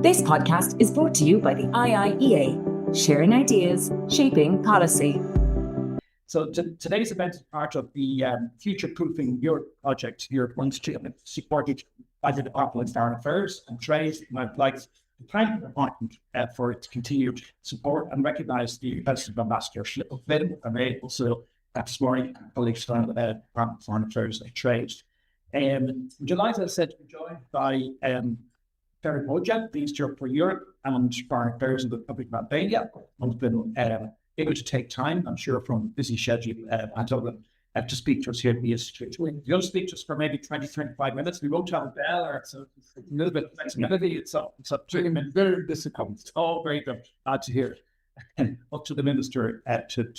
This podcast is brought to you by the IIEA, sharing ideas, shaping policy. So today's event is part of the Future-Proofing Europe project, Europe Institute, supported by the Department of Foreign Affairs and Trade. And I'd like to thank the department for its continued support and recognise the President Ambassador Schlippel, and also this morning, colleagues from the Department of Foreign Affairs and Trade. Delighted, as I said, to be joined by Ferit Hoxha, the Minister for Europe and Foreign Affairs of the Republic of Albania, who's been able to take time, I'm sure, from busy schedule at Dublin to speak to us here at the Institute. You'll speak to us for maybe 20, 25 minutes. We won't have a bell, or it's a little bit of flexibility. It's up to very disciplined. It's all very good. Glad to hear. And up to the Minister to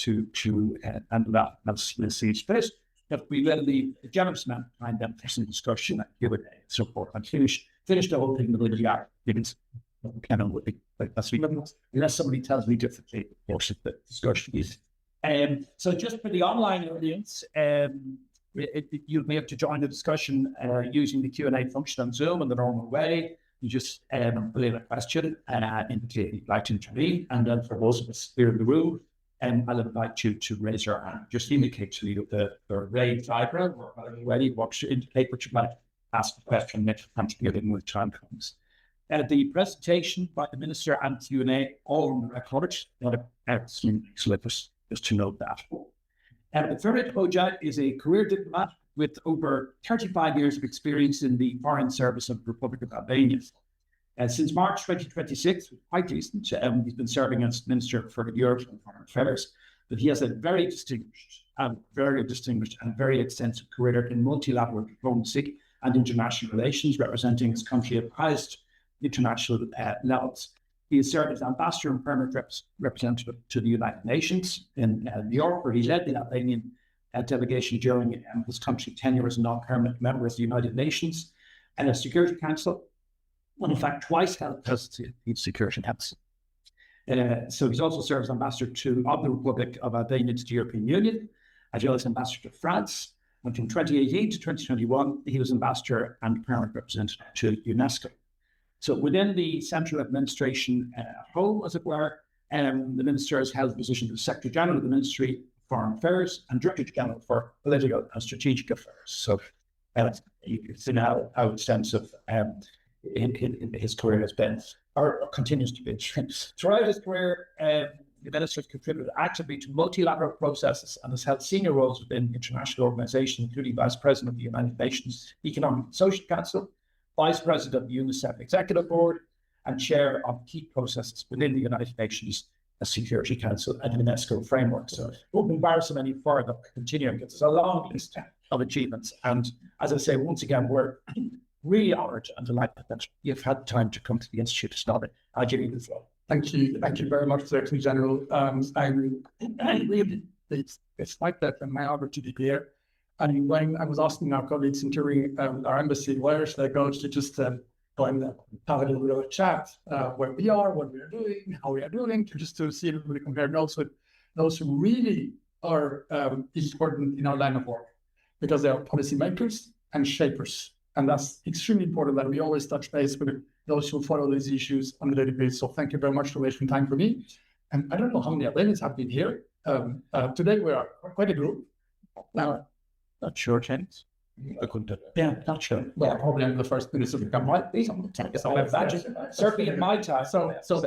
handle that. Let's see. First, that we let the generous amount of time then for some discussion and Q&A and so forth, and finish the whole thing with the hour. Unless somebody tells me differently, of course, the discussion is. So just for the online audience, you'll be able to join the discussion using the Q&A function on Zoom in the normal way. You just put in a question and indicate you'd like to intervene. And then for those of us here in the room, I'll invite you to raise your hand. Just indicate to you the raised eyebrow, or whether you're ready, indicate what you might ask the question next time when time comes. The presentation by the Minister and Q&A all on the record, not just to note that. Ferit Hoxha is a career diplomat with over 35 years of experience in the Foreign Service of the Republic of Albania. Since March 2026, quite recent, he's been serving as Minister for Europe and Foreign Affairs, but he has a very distinguished and very extensive career in multilateral diplomacy and international relations, representing his country at highest international levels. He has served as ambassador and permanent representative to the United Nations in New York, where he led the Albanian delegation during his country's tenure as a non-permanent member of the United Nations and a Security Council, and in fact twice held presidency of the Security Council. So he's also served as ambassador of the Republic of Albania to the European Union, as well as ambassador to France. And from 2018 to 2021, he was ambassador and permanent representative to UNESCO. So within the central administration home, as it were, the Minister has held the position of Secretary General of the Ministry of Foreign Affairs and Director General for Political and Strategic Affairs. So you can see now how extensive in his career has been, or continues to be. Throughout his career, the Minister has contributed actively to multilateral processes and has held senior roles within international organizations, including Vice President of the United Nations Economic and Social Council, Vice President of the UNICEF Executive Board, and Chair of key processes within the United Nations Security Council and UNESCO framework. So it won't embarrass him any further continuing, because there's a long list of achievements. And as I say, once again, we're really honoured and delighted that you've had time to come to the Institute to start it. I'll give you the floor. Thank you very much, Secretary General. It's like that in my honor to be here. And when I was asking our colleagues entering our embassy, where should I go to just go and have a little bit of a chat, where we are, what we are doing, how we are doing, just to see everybody compare notes with those who really are important in our line of work, because they are policymakers and shapers. And that's extremely important that we always touch base with those who follow these issues on a daily basis. So thank you very much for making time for me. And I don't know how many Albanians have been here. Today we are quite a group. Now, Not sure, James. Yeah, not sure. Well, probably I'm the first minister to become right. Certainly in my time. So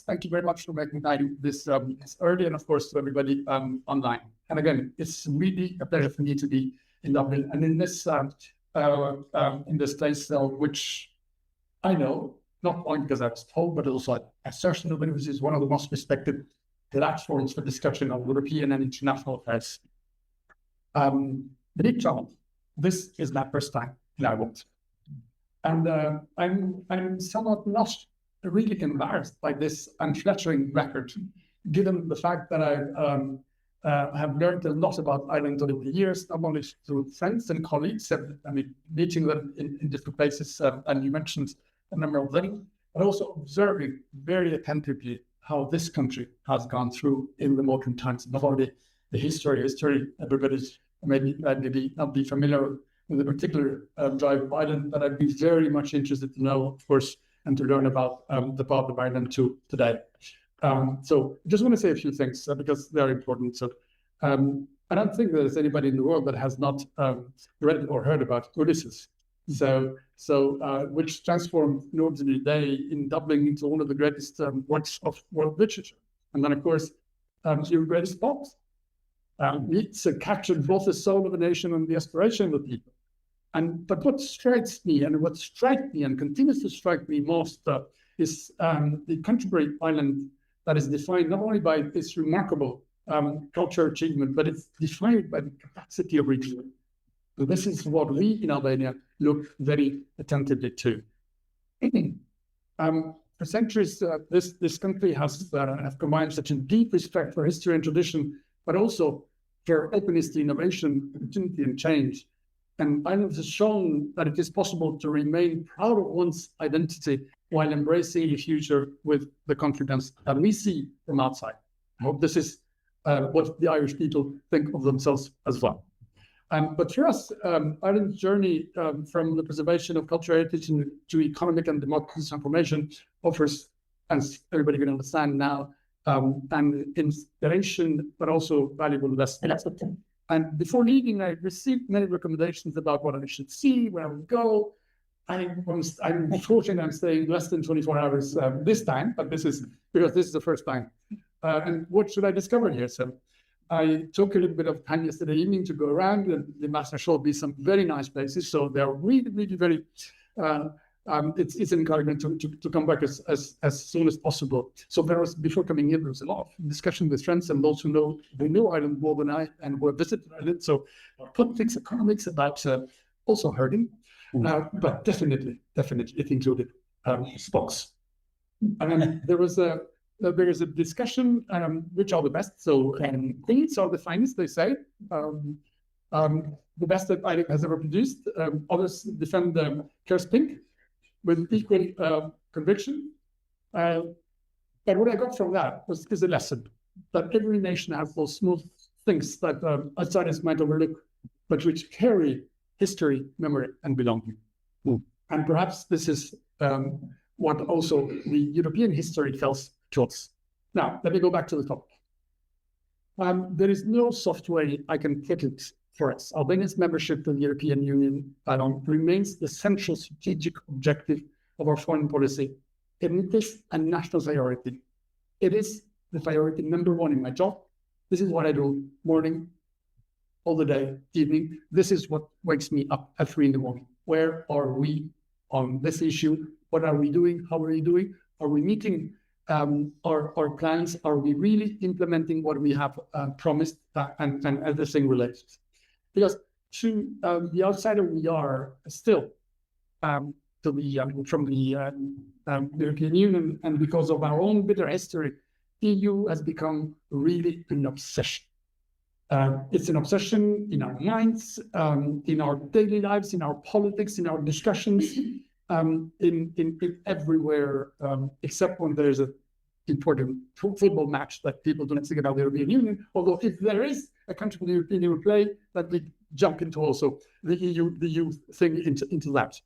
thank you very much for making time this early, and of course to everybody online. And again, it's really a pleasure for me to be in Dublin and in this place, which I know, not only because I was told, but also I certainly believe this is one of the most respected platforms for discussion of European and international affairs. The big challenge. This is my first time in Ireland, and I'm somewhat not really embarrassed by this unflattering record, given the fact that I have learned a lot about Ireland over the years, not only through friends and colleagues, meeting them in different places, and you mentioned a number of them, but also observing very attentively how this country has gone through in the modern times. Not only the history, everybody's maybe not be familiar with the particular drive of Ireland, but I'd be very much interested to know, of course, and to learn about the part of Ireland too today. So I just want to say a few things because they're important. So I don't think there's anybody in the world that has not read or heard about Ulysses. Which transformed an ordinary day in Dublin into one of the greatest works of world literature. And then, of course, your greatest poems. It's captured both the soul of a nation and the aspiration of the people. But what strikes me, and continues to strike me most, is the contemporary Ireland that is defined not only by its remarkable cultural achievement, but it's defined by the capacity of region. So this is what we in Albania look very attentively to. For centuries, this country has combined such a deep respect for history and tradition, but also for openness to innovation, opportunity, and change. And Ireland has shown that it is possible to remain proud of one's identity while embracing the future with the confidence that we see from outside. I hope this is what the Irish people think of themselves as well. But for us, Ireland's journey from the preservation of cultural heritage to economic and democratic transformation offers, as everybody can understand now, an inspiration, but also valuable lessons. And before leaving, I received many recommendations about what I should see, where I would go. I'm fortunate I'm staying less than 24 hours this time, but this is because this is the first time. And what should I discover here? So I took a little bit of time yesterday evening to go around, and the master showed me some very nice places. So they're really, really very, it's an encouragement to come back as soon as possible. So before coming here, there was a lot of discussion with friends and those who know Ireland more than I and who have visited Ireland. So politics, economics, about also hurting, but definitely it included stocks. And there is a discussion, which are the best. So these are the finest, they say. The best that Ireland has ever produced. Others defend Ker's Pink with equal conviction. But what I got from that is a lesson that every nation has those small things that outsiders might overlook, but which carry history, memory, and belonging. And perhaps this is what also the European history tells to us. Now, let me go back to the topic. There is no soft way I can put it for us. Albania's membership in the European Union remains the central strategic objective of our foreign policy, and it is a national priority. It is the priority number one in my job. This is what I do morning, all the day, evening. This is what wakes me up at 3 a.m. Where are we on this issue? What are we doing? How are we doing? Are we meeting our plans? Are we really implementing what we have promised? And everything relates. Because to the outsider, we are still from the European Union, and because of our own bitter history, EU has become really an obsession. It's an obsession in our minds, in our daily lives, in our politics, in our discussions, in everywhere, except when there's an important football match that people don't think about the European Union. Although if there is a country in the European Union play, that we jump into also the EU thing into that.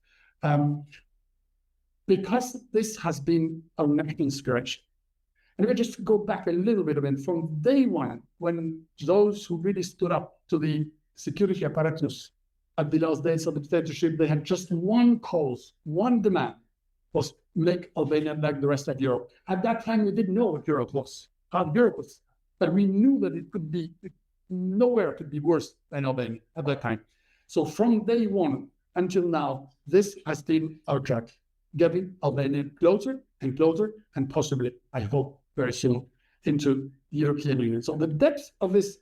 Because this has been our national inspiration. And if I just go back a little bit, from day one, when those who really stood up to the security apparatus at the last days of the dictatorship, they had just one cause, one demand, was make Albania like the rest of Europe. At that time, we didn't know what Europe was, how Europe was, but we knew that it could be, nowhere could be worse than Albania at that time. So from day one until now, this has been our track, getting Albania closer and closer, and possibly, I hope, very soon into the European Union. So the depth of this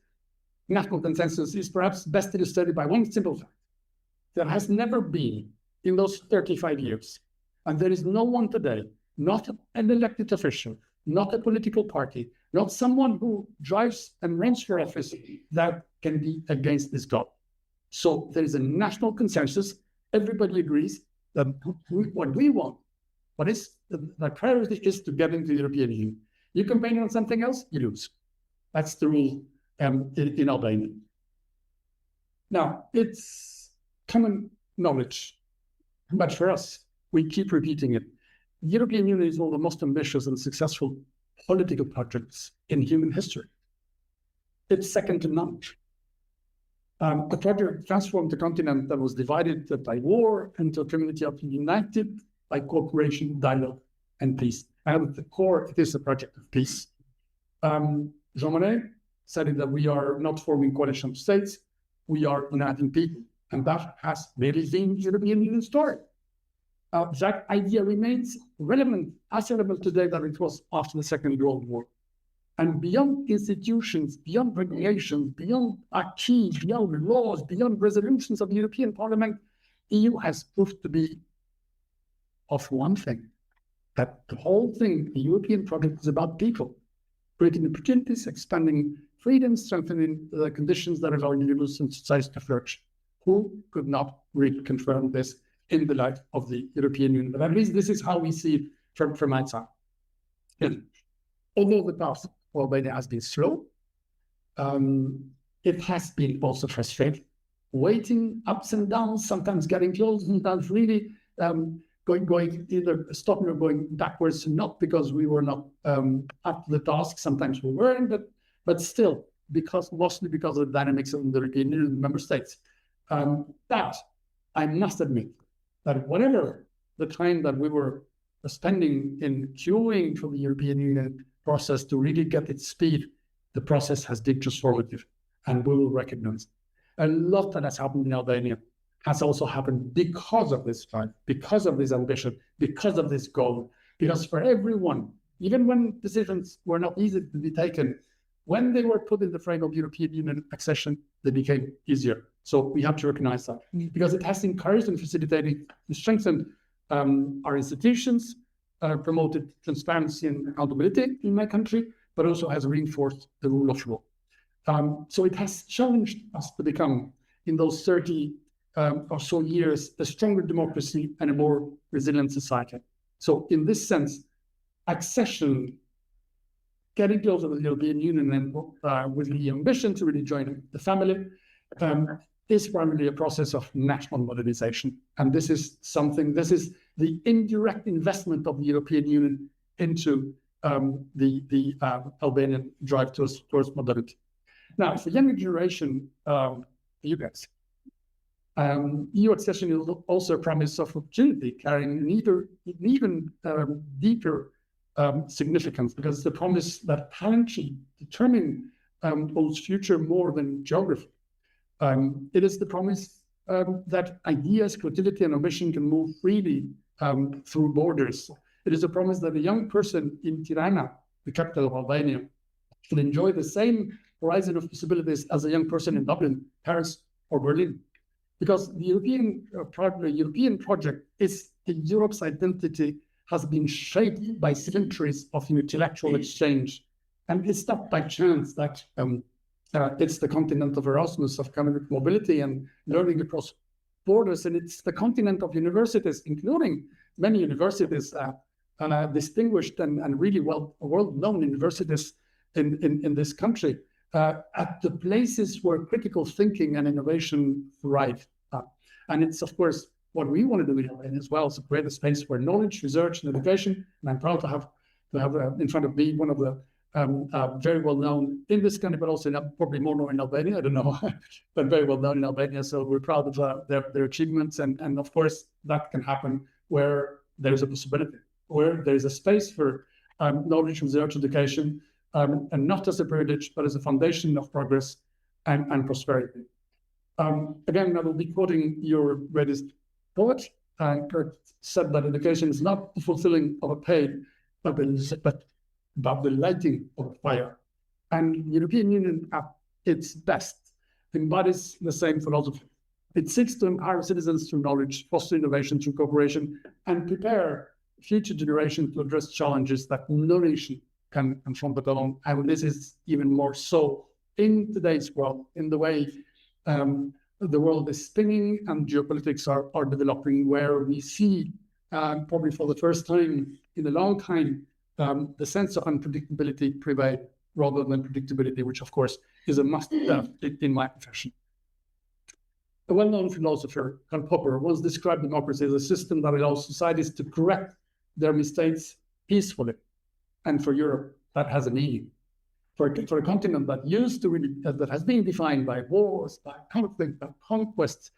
national consensus is perhaps best illustrated by one simple fact. There has never been, in those 35 years, and there is no one today, not an elected official, not a political party, not someone who drives and runs for office that can be against this goal. So there is a national consensus. Everybody agrees that what we want, what is the priority is to get into the European Union. You campaign on something else, you lose. That's the rule in Albania. Now, it's common knowledge, but for us, we keep repeating it. the European Union is one of the most ambitious and successful political projects in human history. It's second to none. The project transformed the continent that was divided by war into a community of united by cooperation, dialogue, and peace. And at the core, it is a project of peace. Jean Monnet said that we are not forming coalition of states, we are uniting people. And that has really been the European Union story. That idea remains relevant, as relevant today that it was after the Second World War. And beyond institutions, beyond regulations, beyond acquis, beyond laws, beyond resolutions of the European Parliament, EU has proved to be of one thing, that the whole thing, the European project, is about people, creating opportunities, expanding freedom, strengthening the conditions that allow individuals and societies to flourish. Who could not really confirm this in the light of the European Union? But at least this is how we see it from outside. And although the path for Albania has been slow, it has been also frustrating, waiting, ups and downs, sometimes getting close, sometimes really going either stopping or going backwards, not because we were not up to the task, sometimes we weren't, but still, mostly because of the dynamics of the European Union member states. That I must admit that whatever the time that we were spending in queuing for the European Union process to really get its speed, the process has been transformative, and we will recognize a lot that has happened in Albania has also happened because of this fight, because of this ambition, because of this goal. Because for everyone, even when decisions were not easy to be taken, when they were put in the frame of European Union accession, they became easier. So we have to recognize that, because it has encouraged and facilitated and strengthened our institutions, promoted transparency and accountability in my country, but also has reinforced the rule of law. So it has challenged us to become, in those 30 or so years, a stronger democracy and a more resilient society. So in this sense, accession, getting closer to the European Union and with the ambition to really join the family, is primarily a process of national modernization. And this is the indirect investment of the European Union into the Albanian drive towards modernity. Now, for younger generation, you guys, EU accession is also a promise of opportunity, carrying an even deeper significance, because it's a promise that apparently determine Poland's future more than geography. It is the promise that ideas, creativity, and ambition can move freely through borders. It is a promise that a young person in Tirana, the capital of Albania, will enjoy the same horizon of possibilities as a young person in Dublin, Paris, or Berlin. Because the European project is Europe's identity has been shaped by centuries of multilateral exchange. And it's not by chance that it's the continent of Erasmus, of economic mobility and learning across borders. And it's the continent of universities, including many universities, distinguished and really world-known universities in this country, at the places where critical thinking and innovation thrive. And it's, of course, what we want to do in Albania as well, is to create a space where knowledge, research, and education, and I'm proud to have in front of me one of the very well known in this country, but also probably more known in Albania, I don't know, but very well known in Albania. So we're proud of their achievements. And of course, that can happen where there's a possibility, where there's a space for knowledge, research, education, and not as a privilege, but as a foundation of progress and prosperity. Again, I will be quoting your greatest poet. Kurt said that education is not the fulfilling of a paid, but about the lighting of a fire. And the European Union, at its best, embodies the same philosophy. It seeks to empower citizens through knowledge, foster innovation through cooperation, and prepare future generations to address challenges that no nation can confront alone. And this is even more so in today's world, in the way the world is spinning and geopolitics are developing, where we see probably for the first time in a long time, the sense of unpredictability prevail rather than predictability, which of course is a must in my profession. A well-known philosopher, Karl Popper, once described democracy as a system that allows societies to correct their mistakes peacefully. And for Europe, that has a meaning. For a continent that used to really, that has been defined by wars, by conflict, by conquest,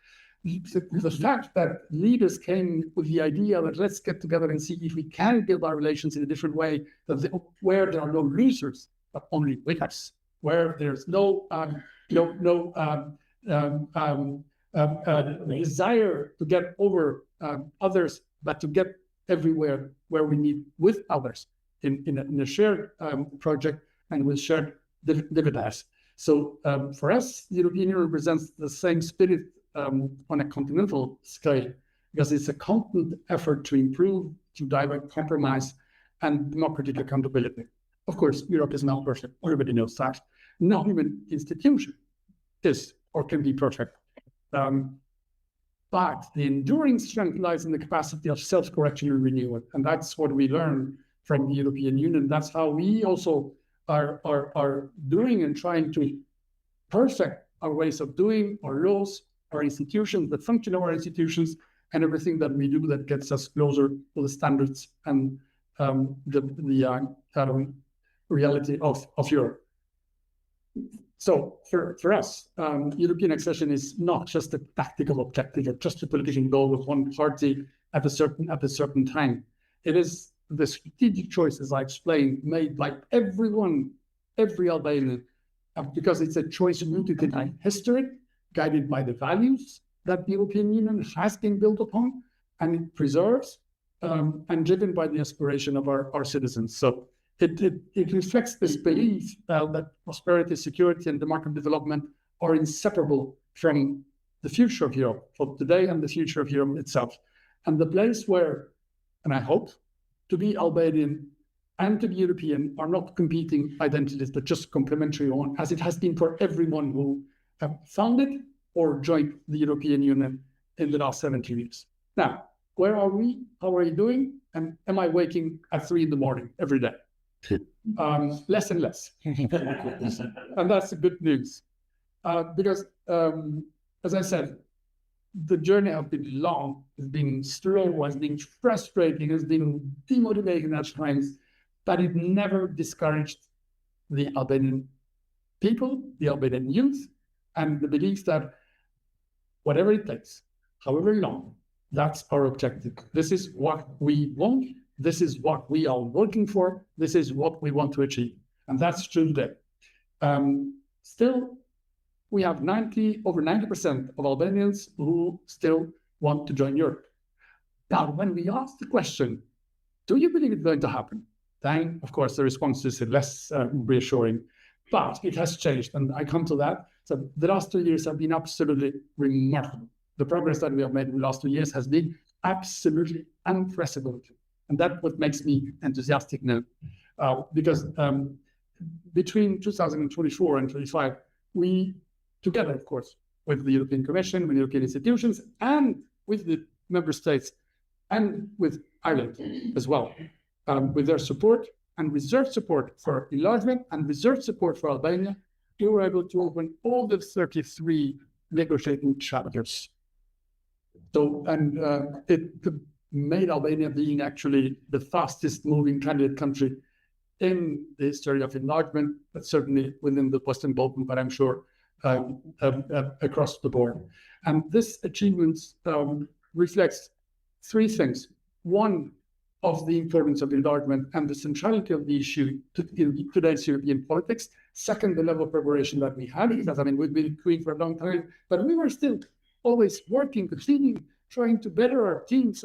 the fact that leaders came with the idea that let's get together and see if we can build our relations in a different way, where there are no losers, but only winners, where there's no desire to get over others, but to get everywhere where we need with others in a shared project and with shared dividends. So for us, the European Union represents the same spirit on a continental scale, because it's a constant effort to improve, to direct compromise, and democratic accountability. Of course, Europe is not perfect. Everybody knows that. No human institution is or can be perfect. But the enduring strength lies in the capacity of self-correction and renewal. And that's what we learn from the European Union. That's how we also are doing and trying to perfect our ways of doing, our laws, our institutions, the function of our institutions, and everything that we do that gets us closer to the standards and the reality of Europe. So for us, European accession is not just a tactical objective or just a political goal of one party at a certain time. It is the strategic choice, as I explained, made by everyone, every Albanian, because it's a choice rooted in history, guided by the values that the European Union has been built upon, and it preserves, and driven by the aspiration of our citizens. So it reflects this belief that prosperity, security, and democratic development are inseparable from the future of Europe, for today and the future of Europe itself. And the place where, and I hope, to be Albanian and to be European are not competing identities, but just complementary one, as it has been for everyone who have founded or joined the European Union in the last 70 years. Now, where are we? How are you doing? And am I waking at 3 a.m. every day? Less and less. And that's the good news. Because, as I said, the journey has been long, has been slow, has been frustrating, has been demotivating at times, but it never discouraged the Albanian people, the Albanian youth, and the belief that whatever it takes, however long, that's our objective. This is what we want. This is what we are working for. This is what we want to achieve. And that's true today. Still, we have over 90% of Albanians who still want to join Europe. Now, when we ask the question, do you believe it's going to happen? Then, of course, the response is less reassuring, but it has changed. And I come to that. So the last 2 years have been absolutely remarkable. The progress that we have made in the last 2 years has been absolutely unprecedented. And that's what makes me enthusiastic now. Because between 2024 and 25, we, together, of course, with the European Commission, with European institutions, and with the member states, and with Ireland as well, with their support and reserved support for enlargement and reserved support for Albania, we were able to open all the 33 negotiating chapters. So, and it made Albania being actually the fastest moving candidate country in the history of enlargement, but certainly within the Western Balkans, but I'm sure across the board. And this achievement reflects 3 things. One, of the importance of enlargement and the centrality of the issue to today's European politics. Second, the level of preparation that we had, because I mean, we've been doing for a long time, but we were still always working, continuing, trying to better our teams,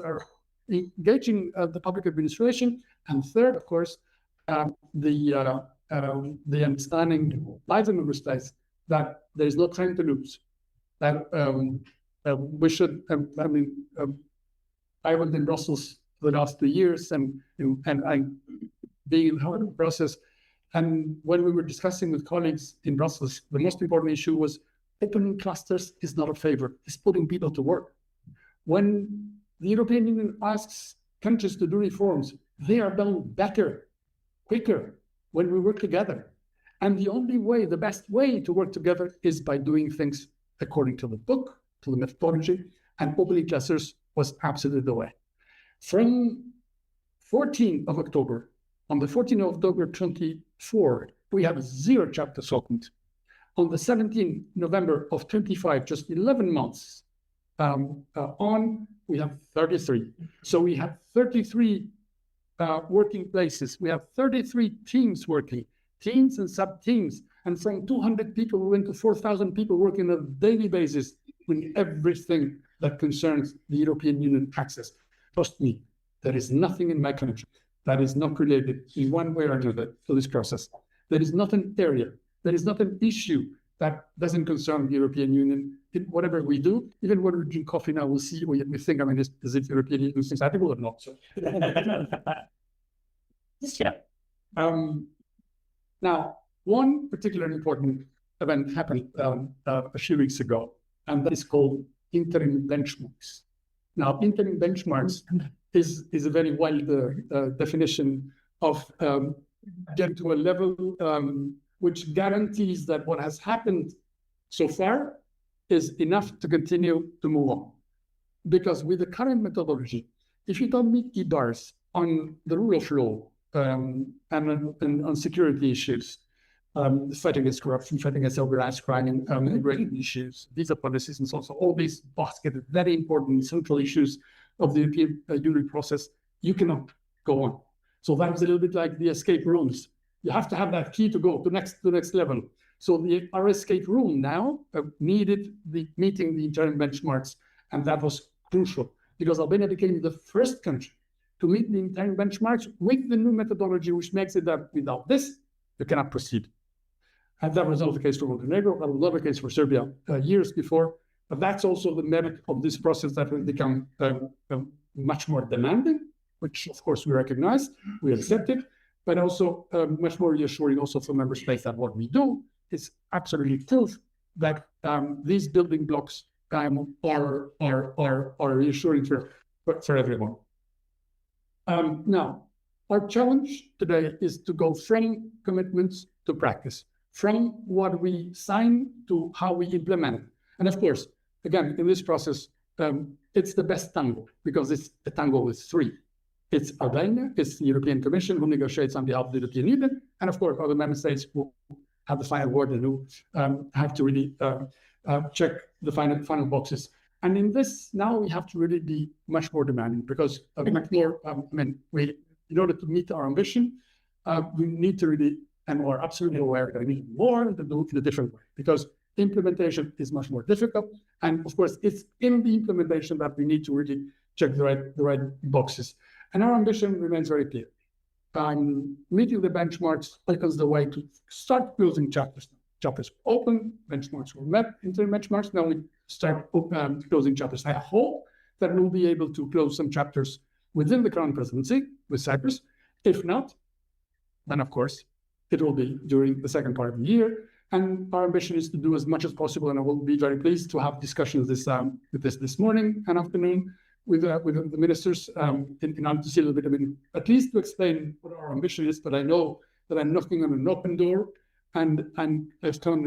engaging the public administration. And third, of course, the understanding by the member states that there is no time to lose. That we should. I was in Brussels for the last 2 years, and I being in the process. And when we were discussing with colleagues in Brussels, the most important issue was opening clusters is not a favor; it's putting people to work. When the European Union asks countries to do reforms, they are done better, quicker when we work together. And the only way, the best way to work together is by doing things according to the book, to the methodology, and opening clusters was absolutely the way. From 14th of October, on the 14th of October 24, we have 0 chapters opened. On the 17th November of 25, just 11 months on, we have 33. So we have 33 working places. We have 33 teams working, teams and sub-teams. And from 200 people, we went to 4,000 people working on a daily basis with everything that concerns the European Union access. Trust me, there is nothing in my country that is not related in one way or another to this process. There is not an area, there is not an issue that doesn't concern the European Union. In whatever we do, even when we drink coffee now, we'll see, we think, I mean, is it European Union compatible or not? So, yeah. Now, one particularly important event happened a few weeks ago, and that is called interim benchmarks. Now, interim benchmarks is a very wide definition of getting to a level which guarantees that what has happened so far is enough to continue to move on. Because with the current methodology, if you don't meet key bars on the rule of law and on security issues, fighting against corruption, fighting against organized crime, immigration issues, visa policies, and so on. So all these basket of very important central issues of the European Union process, you cannot go on. So that was a little bit like the escape rooms. You have to have that key to go to the next level. So our escape room now needed meeting the interim benchmarks, and that was crucial because Albania became the first country to meet the interim benchmarks with the new methodology, which makes it that without this, you cannot proceed. And that was not the case for Montenegro, that was not the case for Serbia years before. But that's also the merit of this process that will become much more demanding, which of course we recognize, we accept it, but also much more reassuring also for member states that what we do is absolutely proof that these building blocks are reassuring for everyone. Now, our challenge today is to go from commitments to practice, from what we sign to how we implement it. And of course, again, in this process, it's the best tango because it's a tango with 3. It's Albania, it's the European Commission who negotiates on behalf of the European Union, and of course, other member states who have the final word and who have to really check the final boxes. And in this, now we have to really be much more demanding because much more, in order to meet our ambition, we need to really, and we're absolutely aware that we need more to do in a different way because implementation is much more difficult. And of course, it's in the implementation that we need to really check the right boxes. And our ambition remains very clear. Meeting the benchmarks opens the way to start closing chapters. Chapters open, benchmarks were met, interim benchmarks, now we start closing chapters. I hope that we'll be able to close some chapters within the current presidency with Cyprus. If not, then of course, it will be during the second part of the year. And our ambition is to do as much as possible. And I will be very pleased to have discussions this morning and afternoon with the ministers in order to see a little bit, at least to explain what our ambition is. But I know that I'm knocking on an open door and I've come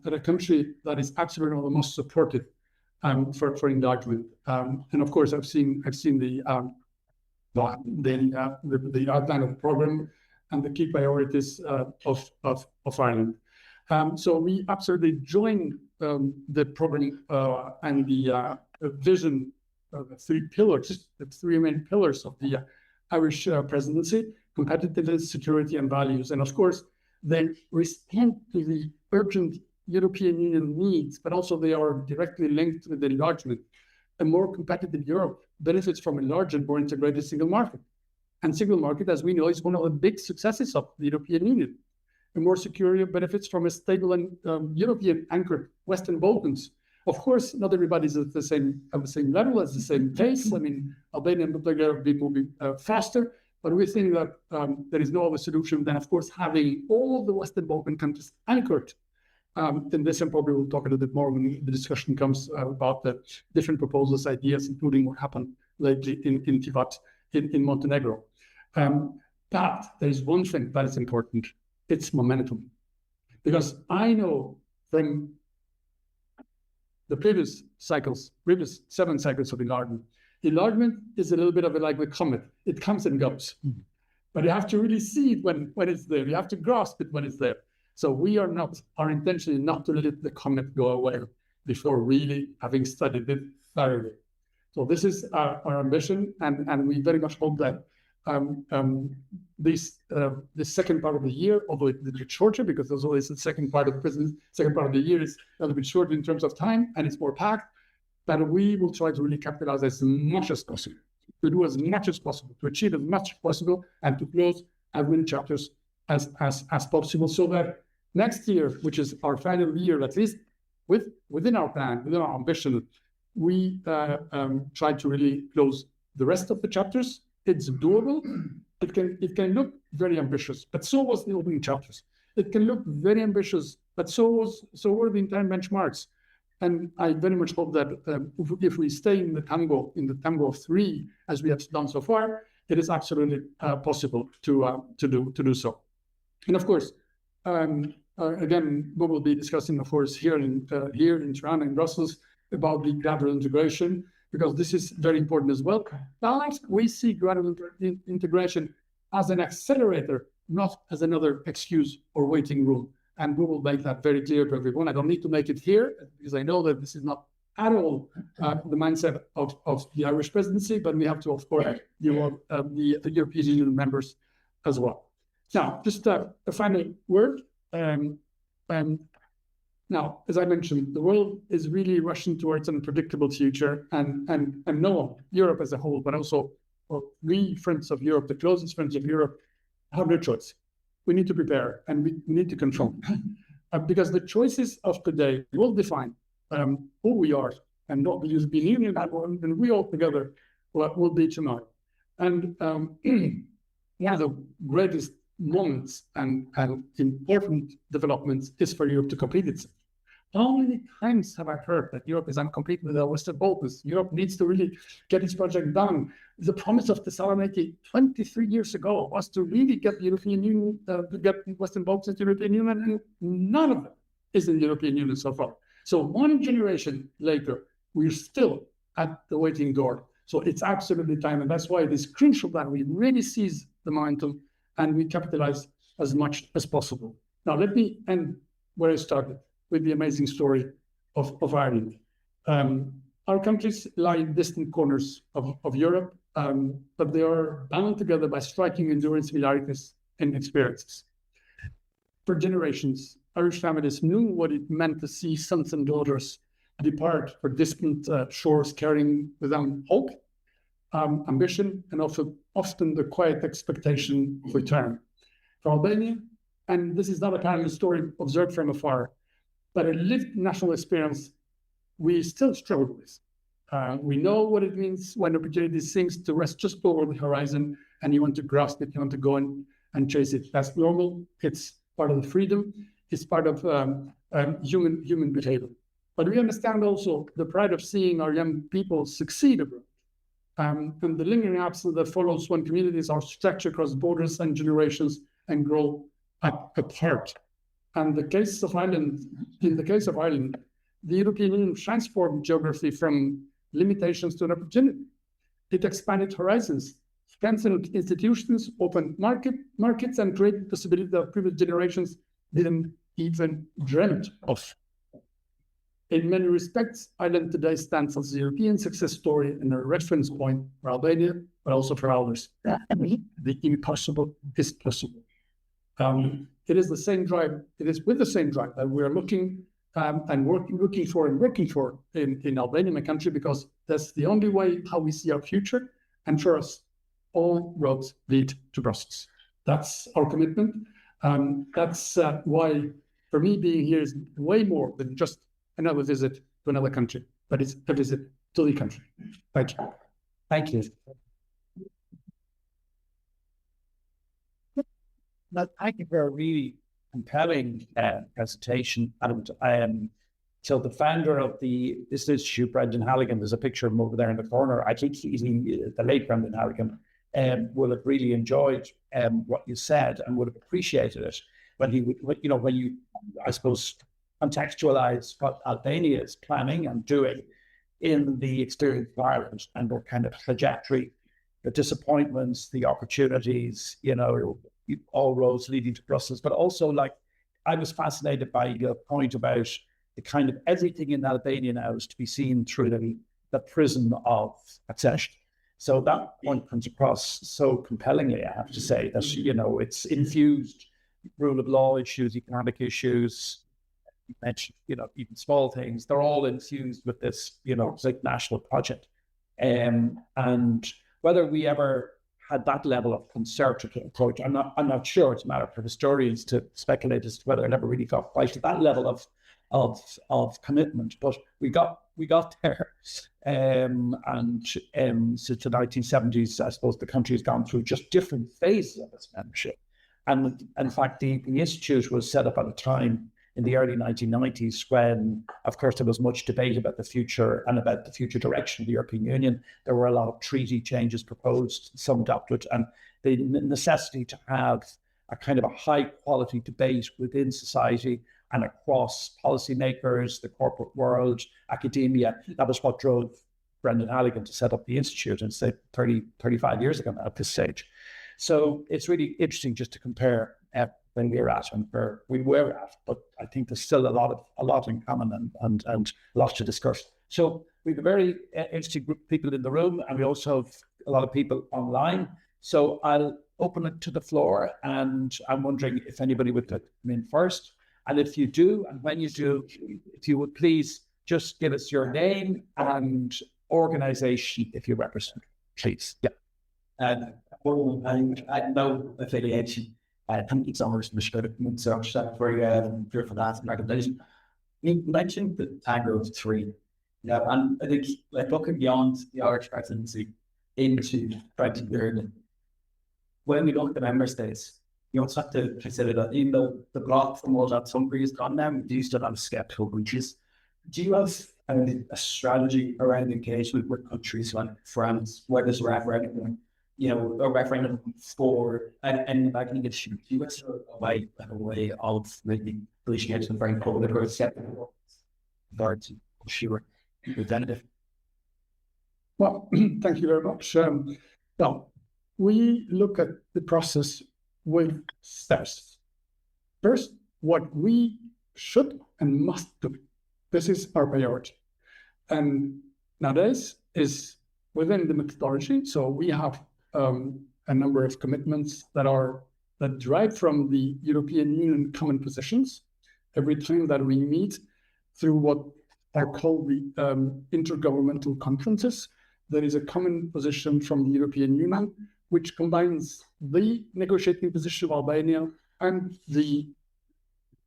at a country that is absolutely one of the most supportive for enlargement. And of course, I've seen the outline of the program and the key priorities of Ireland. So we absolutely join the program and the vision of the 3 pillars, the 3 main pillars of the Irish presidency: competitiveness, security, and values. And of course, they respond to the urgent European Union needs, but also they are directly linked with the enlargement. A more competitive Europe benefits from a larger, more integrated single market. And single market, as we know, is one of the big successes of the European Union. A more secure Europe benefits from a stable and European anchored Western Balkans. Of course, not everybody's at the same level, at the same pace. Albania and Montenegro will be moving faster, but we think that there is no other solution than, of course, having all the Western Balkan countries anchored. In this, and probably we'll talk a little bit more when the discussion comes about the different proposals, ideas, including what happened lately in Tivat, in Montenegro. But there is one thing that is important. It's momentum. Because I know from the previous 7 cycles of enlargement, Enlargement is a little bit of like a comet. It comes and goes. But you have to really see it when it's there. You have to grasp it when it's there. So our intention is not to let the comet go away before really having studied it thoroughly. So this is our ambition, and we very much hope that this second part of the year, although it's a little bit shorter because there's always the second part of the year is a little bit shorter in terms of time and it's more packed, but we will try to really capitalize as much as possible, to do as much as possible, to achieve as much as possible, and to close as many chapters as possible, so that next year, which is our final year, at least within our plan, within our ambition, we try to really close the rest of the chapters. It's doable. It can look very ambitious, but so was the opening chapters. It can look very ambitious, but so were the entire benchmarks. And I very much hope that if we stay in the tango of 3, as we have done so far, it is absolutely possible to do so. And of course, again, we will be discussing, of course, here in Tirana, in Brussels, about the gradual integration, because this is very important as well. Now, we see gradual integration as an accelerator, not as another excuse or waiting room. And we will make that very clear to everyone. I don't need to make it here, because I know that this is not at all the mindset of the Irish presidency, but we have to, of course, the European Union members as well. Now, just a final word. Now, as I mentioned, the world is really rushing towards an unpredictable future, and no one, Europe as a whole, but also we friends of Europe, the closest friends of Europe, have no choice. We need to prepare, and we need to control, because the choices of today will define who we are and what the European Union and we all together will be tomorrow. And one of the greatest moments and important developments is for Europe to complete itself. How many times have I heard that Europe is incomplete with our Western Balkans? Europe needs to really get its project done. The promise of Thessaloniki 23 years ago was to really get the European Union, to get the Western Balkans into the European Union, and none of them is in the European Union so far. So one generation later, we're still at the waiting door. So it's absolutely time, and that's why it is crucial that we really seize the momentum and we capitalize as much as possible. Now, let me end where I started, with the amazing story of Ireland. Our countries lie in distant corners of Europe, but they are bound together by striking enduring similarities and experiences. For generations, Irish families knew what it meant to see sons and daughters depart for distant shores, carrying with them hope, ambition, and often the quiet expectation of return. For Albania, and this is not a parallel story observed from afar, but a lived national experience we still struggle with. We know what it means when opportunity seems to rest just over the horizon and you want to grasp it, you want to go and chase it. That's normal. It's part of the freedom. It's part of human behavior. But we understand also the pride of seeing our young people succeed abroad. And the lingering absence that follows when communities are stretched across borders and generations and grow apart. And in the case of Ireland, the European Union transformed geography from limitations to an opportunity. It expanded horizons, strengthened institutions, opened markets, and created possibilities that previous generations didn't even dream of. In many respects, Ireland today stands as a European success story and a reference point for Albania, but also for others. The impossible is possible. It is the same drive. It is with the same drive that we are looking for in Albania, my country, because that's the only way how we see our future. And for us, all roads lead to Brussels. That's our commitment. That's why, for me, being here is way more than just another visit to another country, but it's a visit to the country. Thank you. Thank you. Now, thank you for a really compelling presentation. And so the founder of this institute, Brendan Halligan, there's a picture of him over there in the corner. I think he's the late Brendan Halligan, will have really enjoyed what you said and would have appreciated it when you, I suppose, contextualize what Albania is planning and doing. in the experience of Ireland and the kind of trajectory, the disappointments, the opportunities, all roads leading to Brussels. But also, like, I was fascinated by your point about the kind of everything in Albania now is to be seen through the prism of accession. So that point comes across so compellingly, I have to say, that, it's infused rule of law issues, economic issues, you mentioned, even small things, they're all infused with this, it's like national project. And whether we ever had that level of concerted approach, I'm not sure. It's a matter for historians to speculate as to whether it ever really got quite to that level of commitment. But we got there. And since the 1970s, I suppose the country has gone through just different phases of its membership. And in fact, the institute was set up at a time in the early 1990s when, of course, there was much debate about the future and about the future direction of the European Union. There were a lot of treaty changes proposed, some adopted, and the necessity to have a kind of a high quality debate within society and across policymakers, the corporate world, academia. That was what drove Brendan Halligan to set up the Institute, and say 35 years ago now at this stage. So it's really interesting just to compare when we're at and where we were at, but I think there's still a lot in common and lots to discuss. So we have a very interesting group of people in the room, and we also have a lot of people online. So I'll open it to the floor, and I'm wondering if anybody would come in first. And if you do, and when you do, if you would please just give us your name and organization if you represent, please. Yeah. I had no affiliation. Thank you so much for that recommendation. You mentioned the Tango of 3. And I think, like, looking beyond the Irish presidency into 2030, when we look at the member states, you also have to consider that even though the bloc from all that Hungary is gone now, we do still have skeptical reaches. Do you have a strategy around engagement with countries like France, where there's a referendum, a referendum for and I think it's US a way of maybe pushing it to the very public or skeptical regard to sure representative? Well, thank you very much. Now, we look at the process with steps. First, what we should and must do. This is our priority. And nowadays is within the methodology. So we have a number of commitments that derive from the European Union common positions. Every time that we meet through what are called the intergovernmental conferences, there is a common position from the European Union, which combines the negotiating position of Albania and the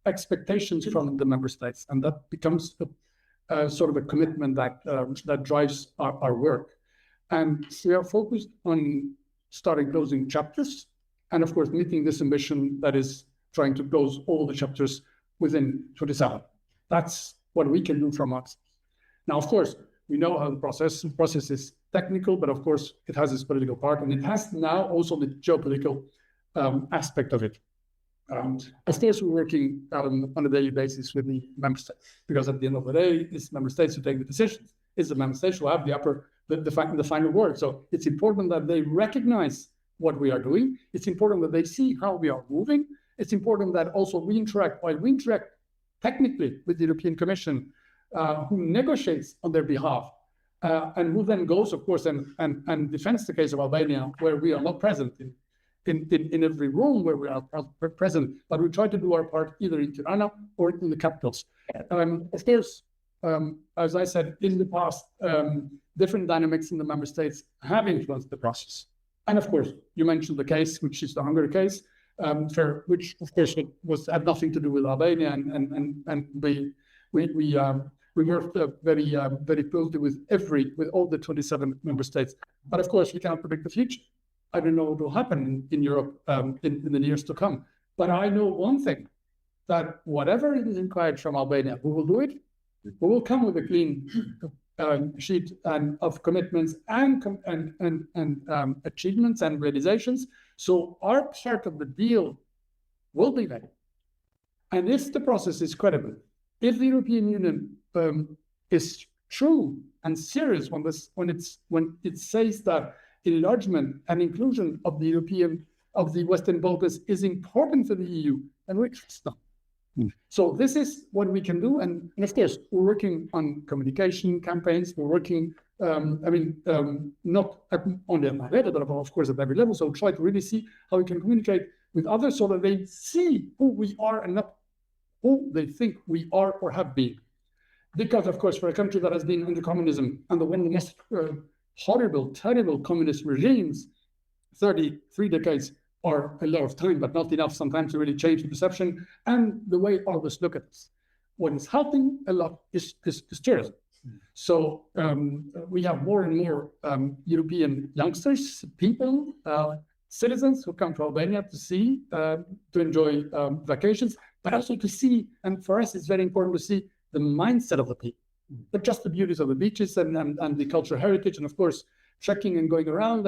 expectations from the member states. And that becomes a sort of a commitment that drives our work. And we are focused on starting closing chapters, and of course, meeting this ambition that is trying to close all the chapters within 27. That's what we can do from us. Now, of course, we know how the process is technical, but of course, it has its political part, and it has now also the geopolitical aspect of it. Of course, we're working on a daily basis with the member states, because at the end of the day, it's member states who take the decisions. It's the member states who have the final word. So it's important that they recognize what we are doing. It's important that they see how we are moving. It's important that also we interact technically with the European Commission, who negotiates on their behalf, and who then goes, of course, and defends the case of Albania, where we are not present in every room where we are present, but we try to do our part either in Tirana or in the capitals. Of course, as I said in the past, different dynamics in the member states have influenced the process. And of course, you mentioned the case, which is the Hungary case, which of course had nothing to do with Albania, and we worked very closely with all the 27 member states. But of course, we cannot predict the future. I don't know what will happen in Europe in the years to come. But I know one thing, that whatever is required from Albania, we will do it. We will come with a clean sheet of commitments and achievements and realizations. So our part of the deal will be made. And if the process is credible, if the European Union is true and serious when it says that enlargement and inclusion of the Western Balkans is important for the EU, and we trust them. So this is what we can do, and of course we're working on communication campaigns. We're working, not only at my level, but of course at every level. So try to really see how we can communicate with others so that they see who we are and not who they think we are or have been. Because of course, for a country that has been under communism and one of the most horrible, terrible communist regimes, 33 decades, or a lot of time, but not enough sometimes to really change the perception and the way others look at us. What is helping a lot is tourism. So we have more and more European youngsters, people, citizens who come to Albania to see, to enjoy vacations, but also to see, and for us it's very important to see the mindset of the people, not just the beauties of the beaches and the cultural heritage, and of course, trekking and going around,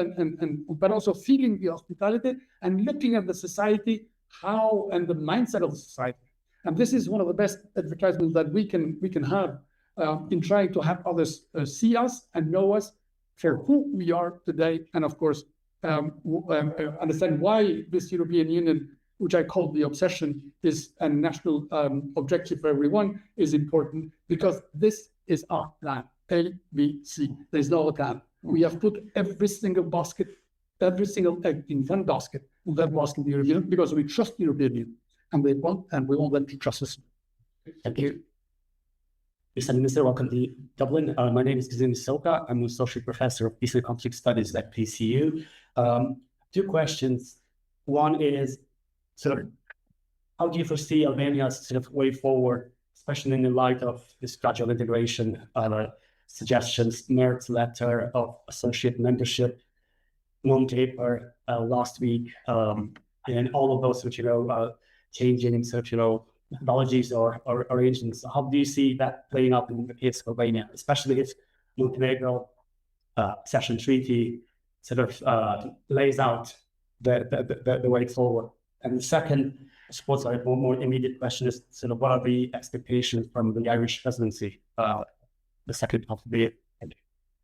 but also feeling the hospitality and looking at the society, and the mindset of the society. And this is one of the best advertisements that we can have in trying to have others see us and know us for who we are today, and of course, understand why this European Union, which I call the obsession, is a national objective for everyone, is important, because this is our plan, A, B, C. There's no other plan. We have put every single egg in one basket, and that basket the European Union, because we trust the European Union, and we want them to trust us. Thank you. Mr. Minister, welcome to Dublin. My name is Kazim Soka. I'm an associate professor of peace and conflict studies at PCU. Two questions. One is how do you foresee Albania's way forward, especially in the light of this gradual integration, suggestions, merits letter of associate membership, non-paper last week, and all of those, changing methodologies or arrangements. How do you see that playing out in the case of Albania, especially if multilateral accession treaty lays out the way forward? And the second, I suppose, more immediate question is what are the expectations from the Irish presidency? The second half of the year.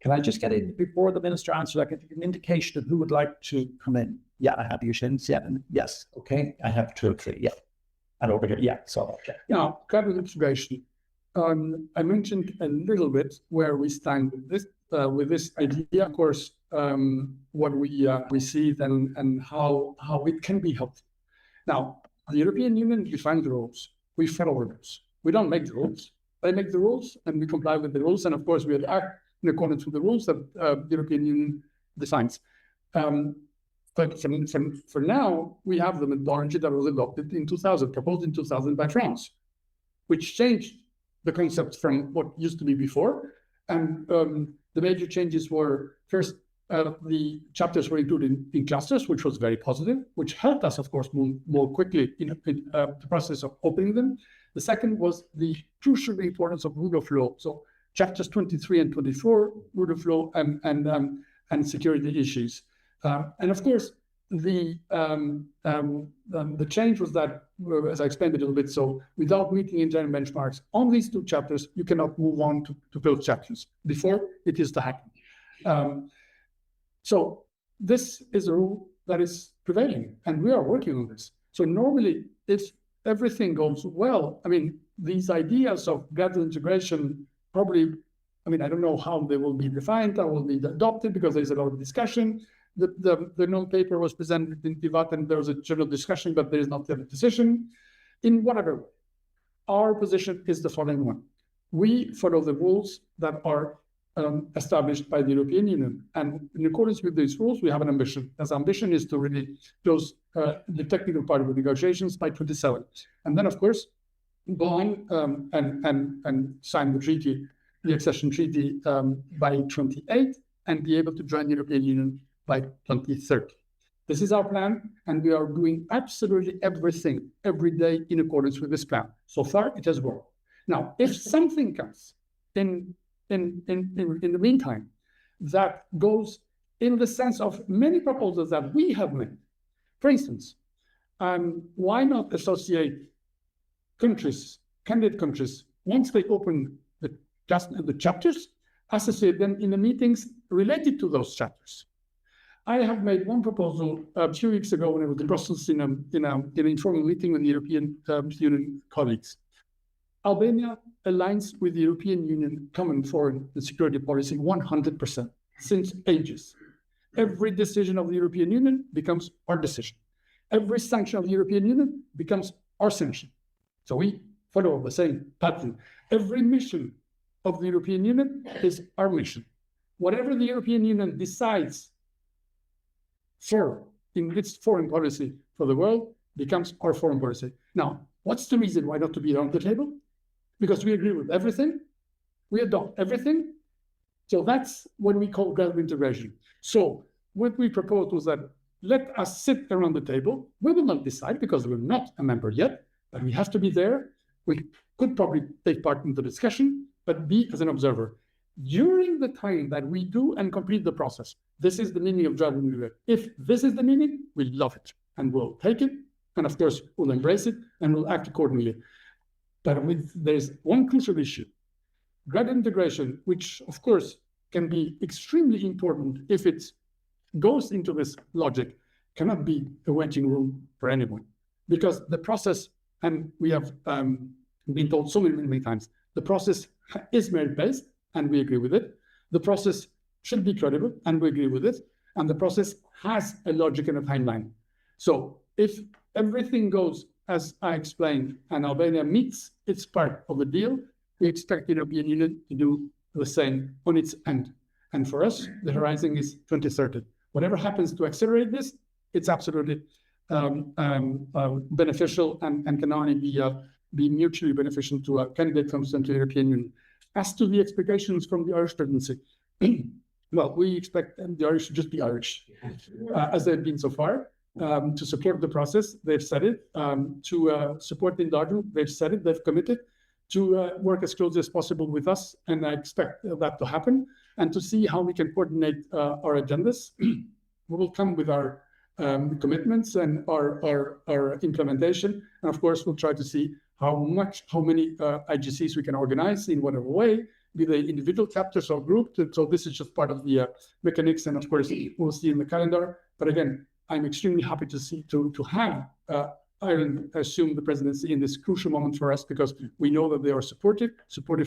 Can I just get in before the minister answers? I can give an indication of who would like to come in. Yeah, I have your hands. Yeah, yes. Okay, I have 2 or 3. Yeah, and over here. Yeah, so okay. Yeah, cabinet integration. I mentioned a little bit where we stand with this idea. Of course, what we see then and how it can be helpful. Now, the European Union defines the rules. We follow the rules. We don't make the rules. They make the rules, and we comply with the rules. And of course, we act in accordance with the rules that the European Union defines. But for now, we have the methodology that was adopted in 2000, proposed in 2000 by France, which changed the concept from what used to be before. And the major changes were, first, the chapters were included in clusters, which was very positive, which helped us, of course, move more quickly in the process of opening them. The second was the crucial importance of rule of law. So chapters 23 and 24, rule of law and security issues. And of course, the change was that, as I explained a little bit, so without meeting internal benchmarks on these 2 chapters, you cannot move on to those chapters. Before, it is the hack. So this is a rule that is prevailing, and we are working on this. So normally, if everything goes well, these ideas of gradual integration probably, I don't know how they will be defined, how will be adopted, because there's a lot of discussion. The non-paper was presented in Tivat, and there was a general discussion, but there is not yet a decision. In whatever way, our position is the following one. We follow the rules that are established by the European Union. And in accordance with these rules, we have an ambition. This ambition is to really close the technical part of the negotiations by 27. And then, of course, go on and sign the treaty, the accession treaty by 28, and be able to join the European Union by 2030. This is our plan, and we are doing absolutely everything every day in accordance with this plan. So far, it has worked. Now, if something comes in the meantime that goes in the sense of many proposals that we have made, for instance, why not associate countries, candidate countries, once they open the chapters, associate them in the meetings related to those chapters. I have made one proposal a few weeks ago when I was in Brussels in an informal meeting with the European Union colleagues. Albania aligns with the European Union common foreign and security policy 100% since ages. Every decision of the European Union becomes our decision. Every sanction of the European Union becomes our sanction. So we follow the same pattern. Every mission of the European Union is our mission. Whatever the European Union decides in its foreign policy for the world becomes our foreign policy. Now, what's the reason why not to be around the table? Because we agree with everything, we adopt everything. So that's what we call gradual integration. So what we proposed was that let us sit around the table. We will not decide because we're not a member yet, but we have to be there. We could probably take part in the discussion, but be as an observer. During the time that we do and complete the process, this is the meaning of gradual integration. If this is the meaning, we love it and we'll take it. And of course, we'll embrace it and we'll act accordingly. But there's one crucial issue. Gradual integration, which of course can be extremely important if it goes into this logic, cannot be a waiting room for anyone. Because the process, and we have been told so many times, the process is merit-based, and we agree with it. The process should be credible, and we agree with it. And the process has a logic and a timeline. So if everything goes as I explained, and Albania meets its part of the deal, we expect the European Union to do the same on its end. And for us, the horizon is 2030. Whatever happens to accelerate this, it's absolutely beneficial and can only be mutually beneficial to a candidate country and to the European Union. As to the expectations from the Irish presidency, well, we expect the Irish to just be Irish, as they've been so far. To support the process, they've said it. To support the enlargement, they've said it, they've committed to work as closely as possible with us, and I expect that to happen, and to see how we can coordinate our agendas. We will come with our commitments and our implementation, and of course, we'll try to see how many IGCs we can organize in whatever way, be they individual chapters or grouped. So this is just part of the mechanics, and of course, we'll see in the calendar. But again, I'm extremely happy to have Ireland assume the presidency in this crucial moment for us, because we know that they are supportive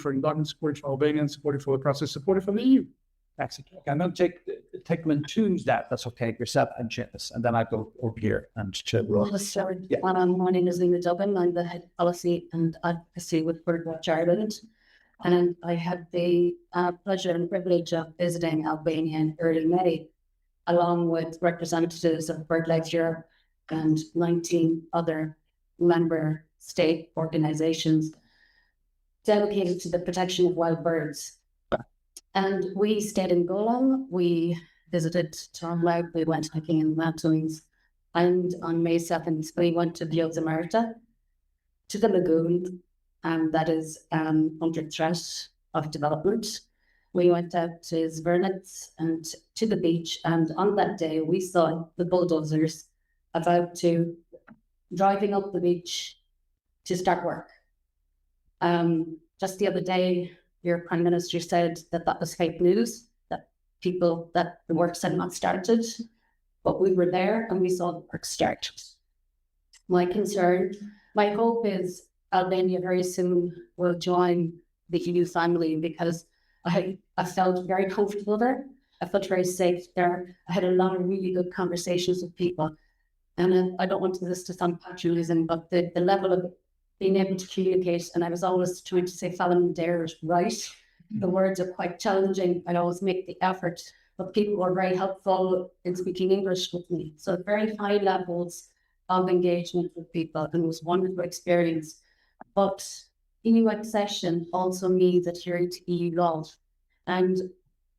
for enlargement, supportive for Albania, supportive for the process, supportive for the EU. Excellent. I'm going to take them in twos. That's okay. Yourself and Janice, and then I go over here and to Ross. Yeah. My name is Lena Dubbin. I'm the head of policy and advocacy with BirdWatch Ireland, and I had the pleasure and privilege of visiting Albania in early May, along with representatives of BirdLife Europe and 19 other member state organizations dedicated to the protection of wild birds. And we stayed in Golan, we visited Tornlaug, we went hiking in the mountains, and on May 7th, we went to Vioza Marta, to the lagoon, that is under threat of development. We went out to Zvernitz and to the beach, and on that day, we saw the bulldozers about to driving up the beach to start work. Just the other day, your Prime Minister said that was fake news, that the works had not started, but we were there and we saw the work start. My hope is Albania very soon will join the EU family, because I felt very comfortable there. I felt very safe there. I had a lot of really good conversations with people. And I don't want this to sound patriotism, but the level of being able to communicate, and I was always trying to say Fallon Dare is right. The words are quite challenging. I always make the effort, but people were very helpful in speaking English with me. So very high levels of engagement with people, and it was a wonderful experience. But EU accession also means adhering to EU law. And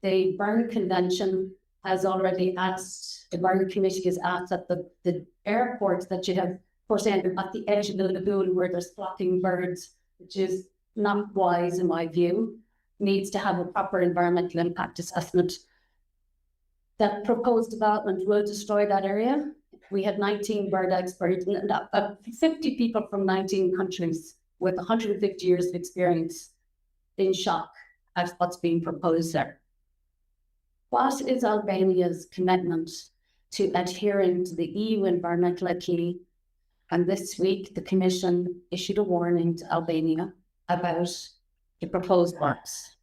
the Bern Convention has already asked, the Bern Committee has asked that the airports that you have put in at the edge of the lagoon where there's flocking birds, which is not wise in my view, needs to have a proper environmental impact assessment. That proposed development will destroy that area. We had 19 bird experts, 50 people from 19 countries with 150 years of experience in shock at what's being proposed there. What is Albania's commitment to adhering to the EU environmental acquis? And this week, the Commission issued a warning to Albania about the proposed works.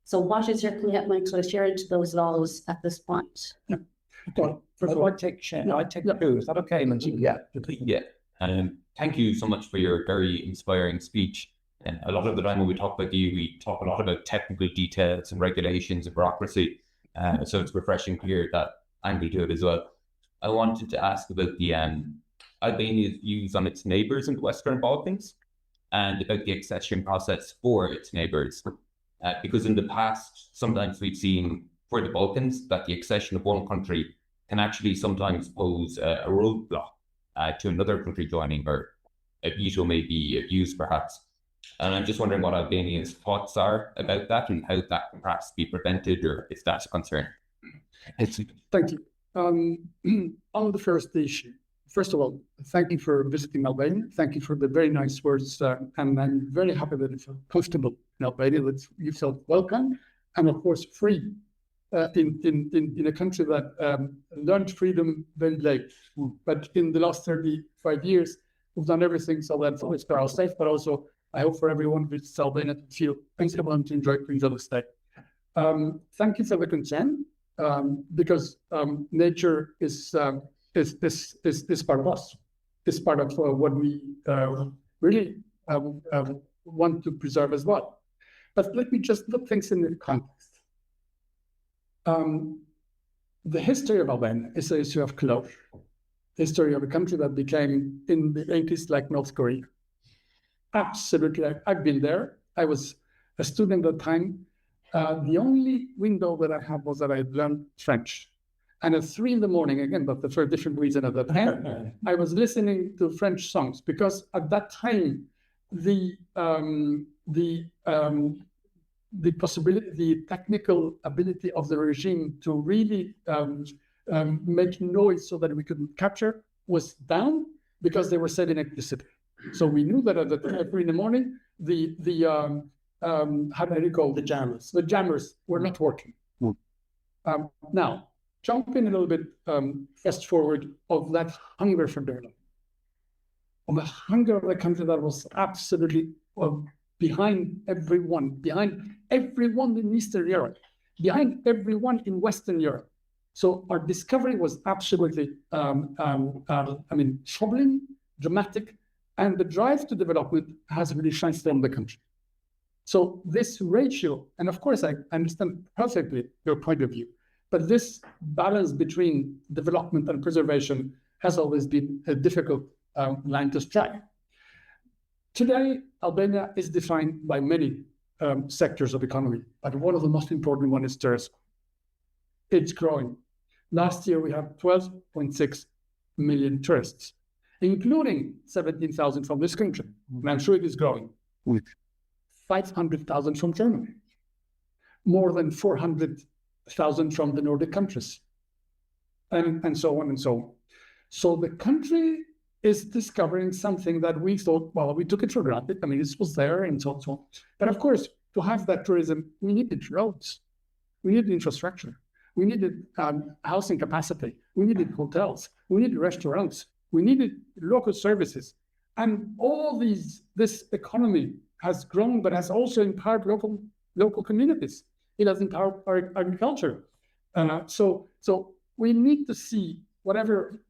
So what is your commitment to adhering to those laws at this point? Well, I'd take two. Is that okay, Lindsay? Yeah. Thank you so much for your very inspiring speech. And a lot of the time when we talk about you, we talk a lot about technical details and regulations and bureaucracy. So it's refreshing to hear that angle to it as well. I wanted to ask about the Albania's views on its neighbours in the Western Balkans and about the accession process for its neighbours. Because in the past, sometimes we've seen for the Balkans that the accession of one country can actually sometimes pose a roadblock to another country joining, or a veto may be abused perhaps. And I'm just wondering what Albania's thoughts are about that and how that can perhaps be prevented, or if that's a concern. Thank you. On the first issue, first of all, thank you for visiting Albania. Thank you for the very nice words. And I'm very happy that you feel comfortable in Albania, that you felt welcome and, of course, free in a country that learned freedom very late. But in the last 35 years, we've done everything so that it's for our safe, but also I hope for everyone who visits Albania to feel comfortable and to enjoy things of the state. Thank you for the concern, because nature is part of us. It's part of what we really want to preserve as well. But let me just look things in the context. The history of Albania is a history of closure. History of a country that became in the 80s like North Korea. Absolutely, I've been there. I was a student at the time. The only window that I had was that I had learned French. And at 3 a.m, again, but for a different reason at that time, I was listening to French songs, because at that time, the possibility, the technical ability of the regime to really make noise so that we could capture was down, because they were selling electricity. So we knew that at 3 a.m, the how do you call the jammers? The jammers were not working. Now, jump in a little bit, fast forward of that hunger for dialogue, of the hunger of the country that was absolutely behind everyone in Eastern Europe, behind everyone in Western Europe. So our discovery was absolutely, troubling, dramatic, and the drive to development has really transformed the country. So this ratio, and of course I understand perfectly your point of view, but this balance between development and preservation has always been a difficult line to strike. Today, Albania is defined by many sectors of economy, but one of the most important ones is tourism. It's growing. Last year, we had 12.6 million tourists, including 17,000 from this country. And I'm sure it is growing. With 500,000 from Germany, more than 400,000 from the Nordic countries, and so on and so on. So the country is discovering something that we thought, well, we took it for granted. I mean, this was there and so on. But of course, to have that tourism, we needed roads, we needed infrastructure, we needed housing capacity, we needed hotels, we needed restaurants, we needed local services. And all this economy has grown, but has also empowered local communities. It has empowered our agriculture. So we need to see whatever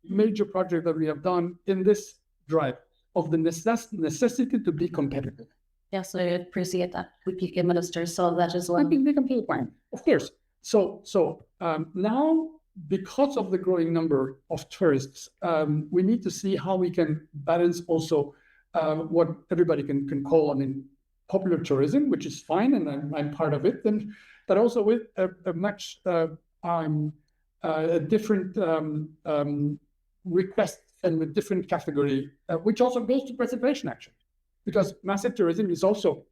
major project that we have done in this drive of the necessity to be competitive. Yes, I appreciate that. The minister saw that as well. I think they completely fine, of course. So now, because of the growing number of tourists, we need to see how we can balance also what everybody can call, popular tourism, which is fine, and I'm part of it, but also with a much different request and with different category, which also goes to preservation, actually, because massive tourism is also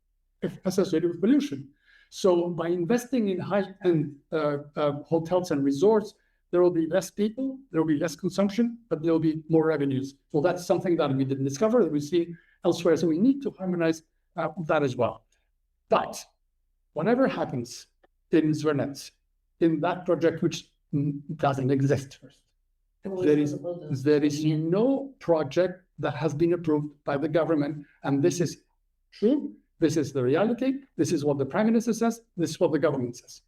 associated with pollution. So by investing in high-end hotels and resorts, there will be less people, there will be less consumption, but there will be more revenues. So that's something that we didn't discover, that we see elsewhere. So we need to harmonize that as well. But whatever happens in Zvernets, in that project which doesn't exist first, there is no project that has been approved by the government, and this is true. This is the reality. This is what the Prime Minister says. This is what the government says.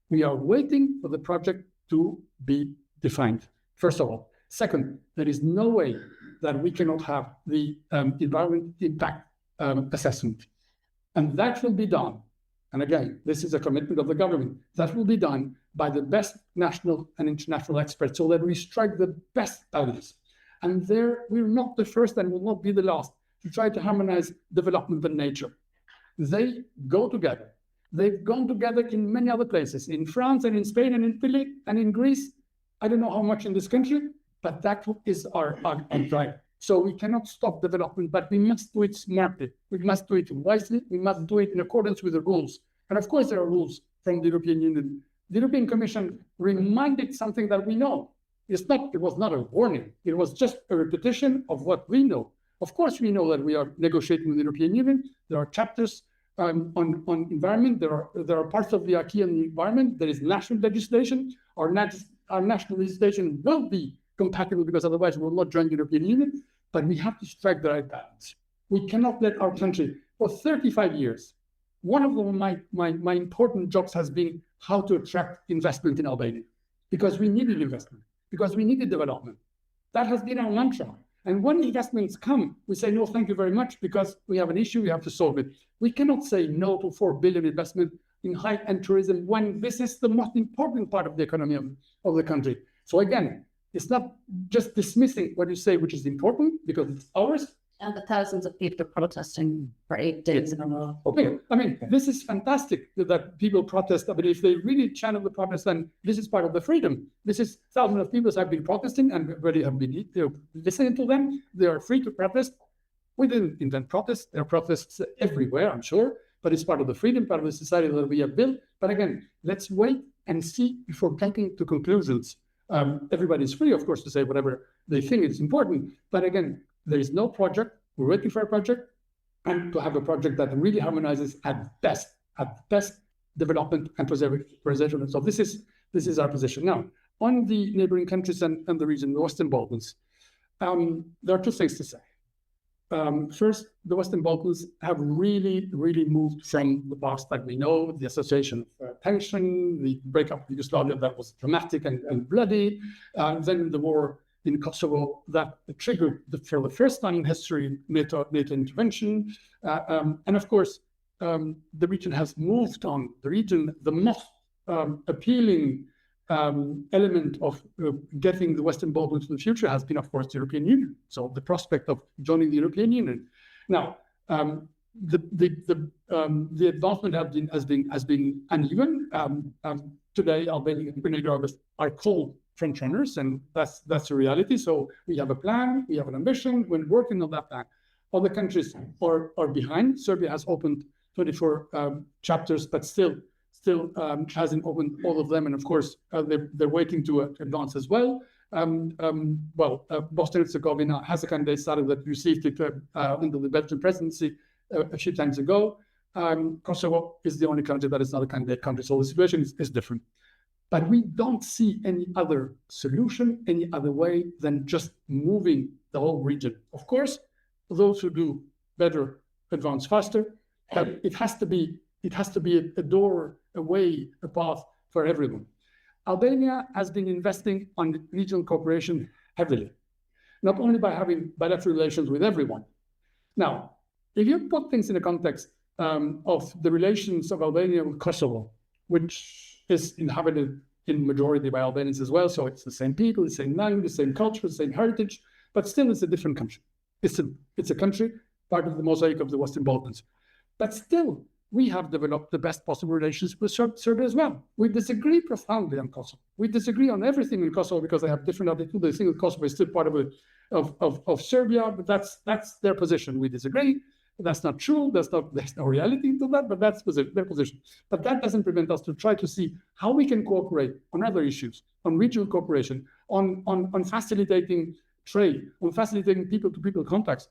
We are waiting for the project to be defined, first of all. Second, there is no way that we cannot have the environment impact assessment. And that will be done. And again, this is a commitment of the government. That will be done by the best national and international experts so that we strike the best balance. And there, we're not the first and will not be the last to try to harmonize development and nature. They go together. They've gone together in many other places, in France and in Spain and in Italy and in Greece. I don't know how much in this country, but that is our drive. So we cannot stop development, but we must do it smartly. We must do it wisely. We must do it in accordance with the rules. And of course, there are rules from the European Union. The European Commission reminded something that we know. It was not a warning. It was just a repetition of what we know. Of course, we know that we are negotiating with the European Union. There are chapters on environment. There are parts of the acquis on the environment. There is national legislation. Our national legislation will be compatible because otherwise we will not join the European Union. But we have to strike the right balance. We cannot let our country, for 35 years, one of my important jobs has been how to attract investment in Albania, because we needed investment, because we needed development. That has been our mantra. And when investments come, we say, no, thank you very much, because we have an issue, we have to solve it. We cannot say no to 4 billion investment in high-end tourism when this is the most important part of the economy of the country. So again, it's not just dismissing what you say, which is important, because it's ours. And the thousands of people protesting for 8 days in a row. Okay, I mean, this is fantastic that people protest. But if they really channel the protest, then this is part of the freedom. This is thousands of people have been protesting and already have been listening to them. They are free to protest. We didn't invent protests. There are protests everywhere, I'm sure. But it's part of the freedom, part of the society that we have built. But again, let's wait and see before coming to conclusions. Everybody's free, of course, to say whatever they think is important. But again, there is no project. We're waiting for a project, and to have a project that really harmonizes at best development and preservation. So this is our position. Now, on the neighboring countries and the region, the Western Balkans, there are two things to say. First, the Western Balkans have really moved from the past that we know, the association of tension, the breakup of Yugoslavia that was dramatic and bloody, then the war in Kosovo that triggered, for the first time in history, NATO intervention. And of course, the region has moved on. The most appealing element of getting the Western Balkans to the future has been, of course, the European Union. So the prospect of joining the European Union. Now, the advancement has been uneven. Today, Albania and Montenegro are called front runners, and that's a reality. So we have a plan, we have an ambition, we're working on that plan. Other countries are behind. Serbia has opened 24 chapters, but still hasn't opened all of them. And of course, they're waiting to advance as well. Bosnia and Herzegovina has a candidate status that received it under the Belgian presidency a few times ago. Kosovo is the only country that is not a candidate country. So the situation is different. But we don't see any other solution, any other way than just moving the whole region. Of course, those who do better advance faster, but it has to be a door, a way, a path for everyone. Albania has been investing on regional cooperation heavily, not only by having bilateral relations with everyone. Now, if you put things in the context of the relations of Albania with Kosovo, which is inhabited in majority by Albanians as well, so it's the same people, the same language, the same culture, the same heritage, but still it's a different country. It's a country, part of the mosaic of the Western Balkans. But still, we have developed the best possible relations with Serbia as well. We disagree profoundly on Kosovo. We disagree on everything in Kosovo because they have different attitudes. They think that Kosovo is still part of Serbia, but that's their position. We disagree. That's not true. There's no reality to that, but that's their position. But that doesn't prevent us to try to see how we can cooperate on other issues, on regional cooperation, on facilitating trade, on facilitating people-to-people contacts.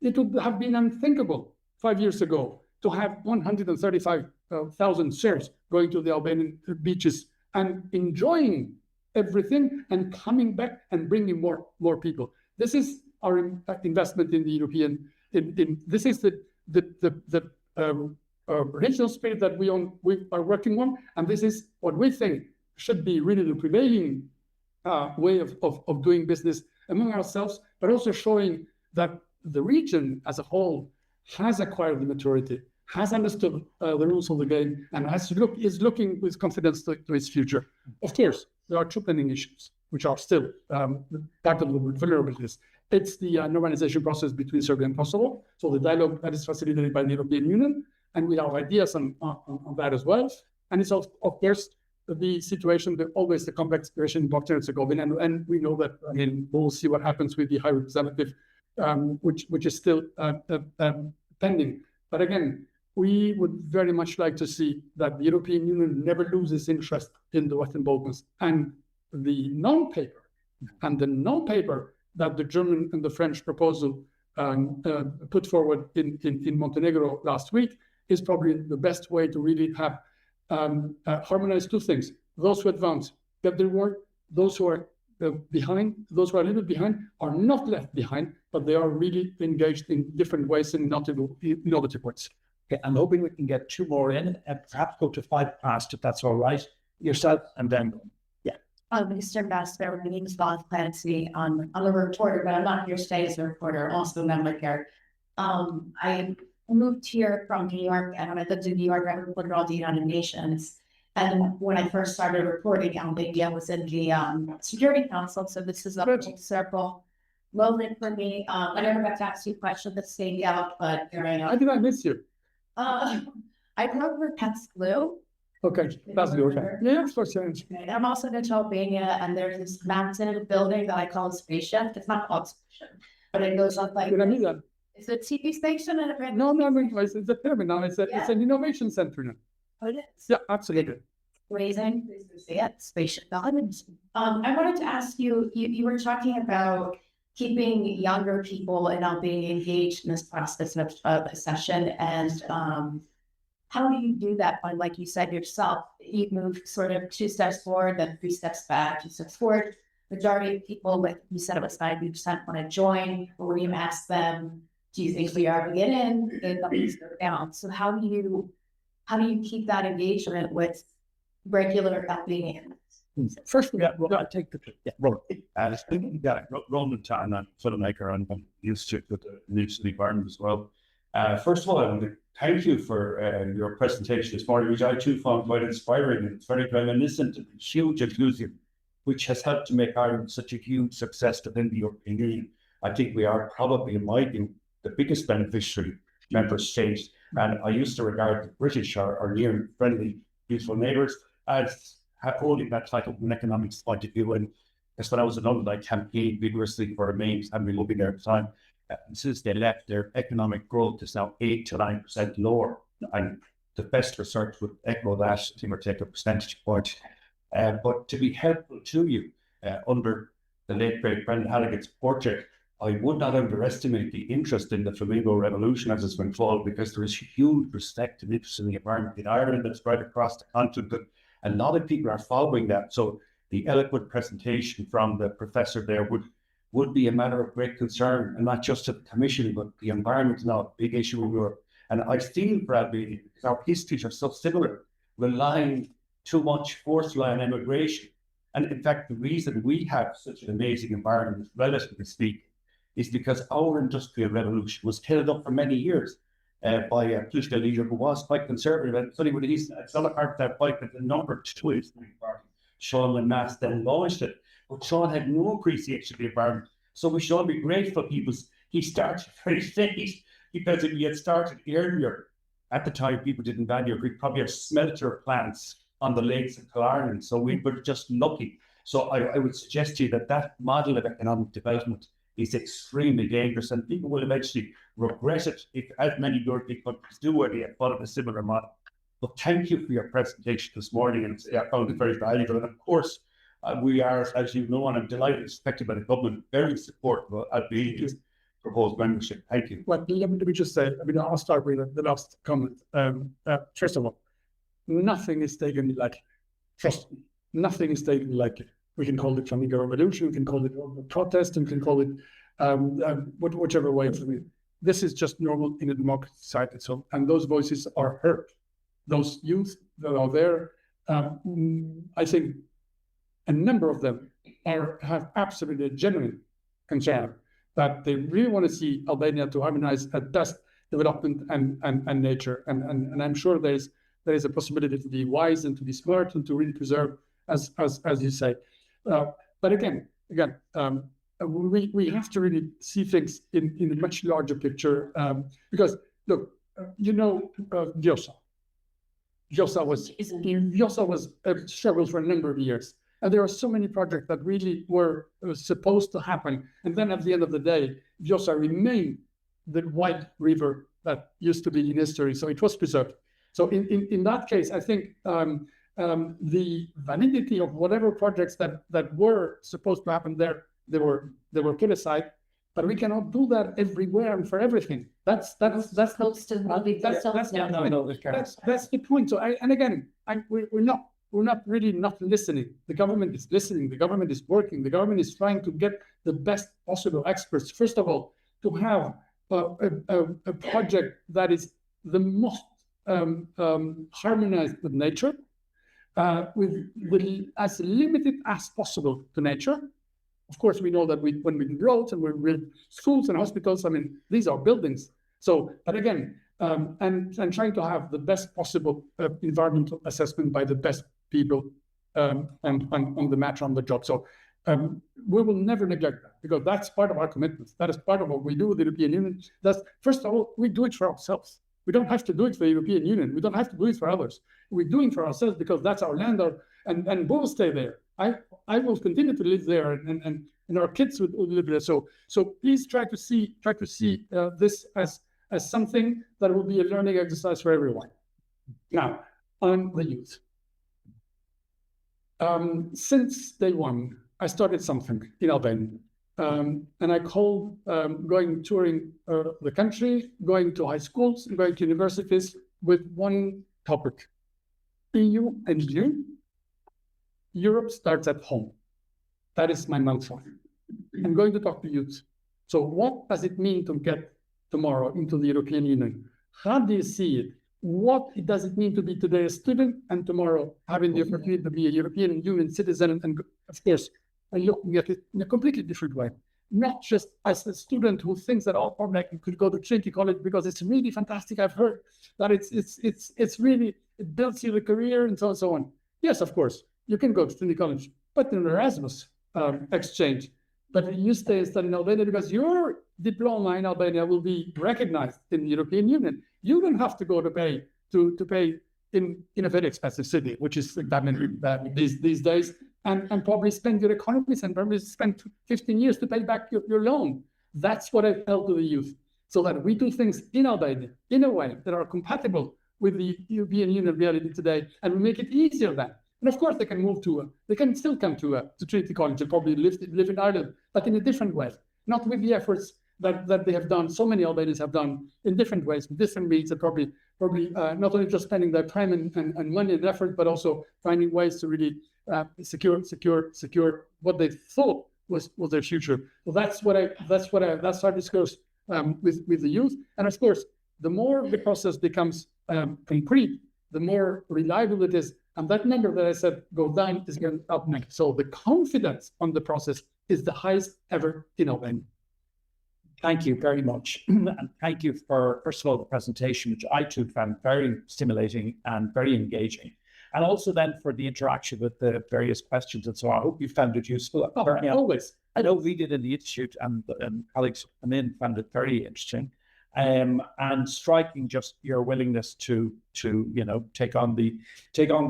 It would have been unthinkable 5 years ago to have 135 thousand Serbs going to the Albanian beaches and enjoying everything and coming back and bringing more people. This is our investment in the European. This is the regional spirit that we are working on, and this is what we think should be really the prevailing way of doing business among ourselves, but also showing that the region as a whole has acquired the maturity, has understood the rules of the game, and is looking with confidence to its future. Of course, there are two pending issues, which are still part of the vulnerabilities. It's the normalization process between Serbia and Kosovo, so the dialogue that is facilitated by the European Union, and we have ideas on that as well. And it's of course the situation, always the complex situation in Bosnia and Herzegovina, and we know that, again, we'll see what happens with the High Representative, which is still pending. But again, we would very much like to see that the European Union never loses interest in the Western Balkans. And the non-paper that the German and the French proposal put forward in Montenegro last week is probably the best way to really have harmonize two things. Those who advance get their reward. Those who are behind, those who are a little bit behind, are not left behind, but they are really engaged in different ways and innovative ways. Okay, I'm hoping we can get two more in, and perhaps go to 5 past, if that's all right. Yourself, and then Mr. Ambassador, my name is Bob Clancy. I'm a reporter, but I'm not here today as a reporter. I'm also a member here. I moved here from New York, and I lived in New York. I reported all the United Nations. And when I first started reporting, Albania was in the Security Council. So this is a full circle moment for me. I never got to ask you a question that stayed out, but here I am. I did not miss you. I grew up with Pets Blue. Okay, that's good. Okay. Yeah, for sure. I'm also in Albania, and there's this mountain building that I call a spaceship. It's not called spaceship, but it goes up like. Did I mean that? It's a TV station and a No, it's a terminal. It's an innovation center now. Oh, it is. Yeah, absolutely. Raising, spaceship government. I wanted to ask you, you were talking about keeping younger people in Albania engaged in this process of accession, and how do you do that? When, like you said yourself, you move sort of 2 steps forward, then 3 steps back, 2 steps forward. Majority of people, like you said, it was 90% want to join, or when you ask them, do you think we are to get in? They go down. So how do you keep that engagement with regular Albanians? First, we got to take the Roland Tan, I'm a filmmaker, and I'm used to it with the news of the environment as well. First of all, I want to thank you for your presentation this morning, which I too found quite inspiring. And it's very reminiscent of the huge enthusiasm which has helped to make Ireland such a huge success within the European Union. I think we are probably, in my view, the biggest beneficiary member states. And I used to regard the British, our near friendly, beautiful neighbours, as holding that title from an economics point of view. And that's when I was in London, I campaigned vigorously for Remains, and we living there at the time. And since they left, their economic growth is now 8 to 9% lower. And the best research would echo that, I think, or take a percentage point. But to be helpful to you under the late great Brendan Halligan's portrait, I would not underestimate the interest in the Flamingo Revolution, as it's been called, because there is huge respect and interest in the environment in Ireland that's spread across the continent. And a lot of people are following that. So the eloquent presentation from the professor there would be a matter of great concern, and not just to the Commission, but the environment is now a big issue in Europe. And I feel for Albania, because our histories are so similar, relying too much forcefully on immigration. And in fact, the reason we have such an amazing environment, relatively speaking, is because our industrial revolution was held up for many years by a political leader who was quite conservative. And so it's not a part of that fight, but the number 2 is the party. Sean Lemass then launched it, but Sean had no appreciation of the environment. So we should all be grateful he started very late, because if he had started earlier, at the time people didn't value it. We probably have smelter plants on the lakes of Killarney, so we were just lucky. So I would suggest to you that model of economic development is extremely dangerous, and people will eventually regret it if as many European countries do, where they have followed a similar model. But thank you for your presentation this morning, and I found it very valuable. And of course, we are, as you know, and I'm delighted, expected by the government, very supportive of Albania's proposed membership. Thank you. Well, let me just say, I'll start with the last comment. First of all, nothing is taken lightly. Trust me, nothing is taken lightly. We can call it Flamengo revolution, we can call it protest, and we can call it whichever way. This is just normal in a democracy society. So, and those voices are heard. Those youth that are there, I think a number of them have absolutely a genuine concern that they really want to see Albania to harmonize at best development and nature. And I'm sure there is a possibility to be wise and to be smart and to really preserve, as you say. But again, we have to really see things in a much larger picture, because look, Vjosa was struggled for a number of years, and there are so many projects that really were supposed to happen, and then at the end of the day, Vjosa remained the white river that used to be in history, so it was preserved. So in that case, I think the validity of whatever projects that were supposed to happen there, they were put aside, but we cannot do that everywhere and for everything. That's the point. So we're not really not listening. The government is listening. The government is working. The government is trying to get the best possible experts. First of all, to have a project that is the most harmonized with nature, with as limited as possible to nature. Of course, we know that when we build roads and we build schools and hospitals, I mean, these are buildings. So, but again, and trying to have the best possible environmental assessment by the best people on the matter, on the job. So we will never neglect that, because that's part of our commitments. That is part of what we do with the European Union. That's, first of all, we do it for ourselves. We don't have to do it for the European Union. We don't have to do it for others. We're doing it for ourselves because that's our land, and we'll stay there. I will continue to live there, and our kids will live there. So please try to see this as something that will be a learning exercise for everyone. Now, on the youth. Since day one, I started something in Albania. And I called touring the country, going to high schools, and going to universities with one topic: EU and you. Europe starts at home. That is my mantra. I'm going to talk to youth. So what does it mean to get tomorrow into the European Union? How do you see it? What does it mean to be today a student and tomorrow having the opportunity to be a European Union citizen? And of course, I'm looking at it in a completely different way. Not just as a student who thinks that all probably I could go to Trinity College because it's really fantastic. I've heard that it's really, it builds you a career and so on and so on. Yes, of course, you can go to Trinity College, but in an Erasmus exchange. But you stay and study in Albania because your diploma in Albania will be recognized in the European Union. You don't have to go to pay in a very expensive city, which is these days, and probably spend your economies and probably spend 15 years to pay back your loan. That's what I tell to the youth, so that we do things in Albania in a way that are compatible with the European Union reality today, and we make it easier then. And of course, they can still come to Trinity College and probably live in Ireland, but in a different way, not with the efforts that they have done. So many Albanians have done in different ways, with different means, and probably not only just spending their time and money and effort, but also finding ways to really secure what they thought was their future. So that's our discourse with the youth. And of course, the more the process becomes concrete, the more reliable it is. And that number that I said go down is going up next. So the confidence on the process is the highest ever in Albania. Thank you very much. And thank you for, first of all, the presentation, which I too found very stimulating and very engaging. And also then for the interaction with the various questions and so on. I hope you found it useful. Always. I know we did in the Institute, and colleagues come in found it very interesting. And striking just your willingness to take on the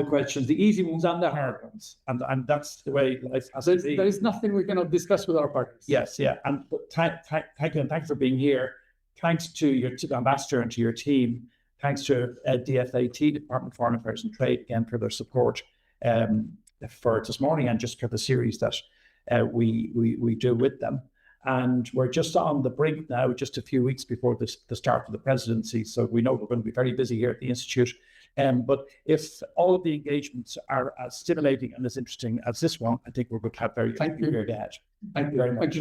questions, the easy ones and the hard ones, and that's the way life has to be. There is nothing we cannot discuss with our partners. Yes, yeah, and thank you, and thanks for being here. Thanks to your ambassador and to your team. Thanks to DFAT, Department of Foreign Affairs and Trade, again for their support for this morning and just for the series that we do with them. And we're just on the brink now, just a few weeks before the start of the presidency. So we know we're going to be very busy here at the Institute. But if all of the engagements are as stimulating and as interesting as this one, I think we're going to have very Thank you. good ahead. Thank you very much.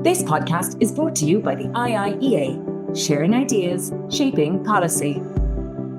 This podcast is brought to you by the IIEA, sharing ideas, shaping policy.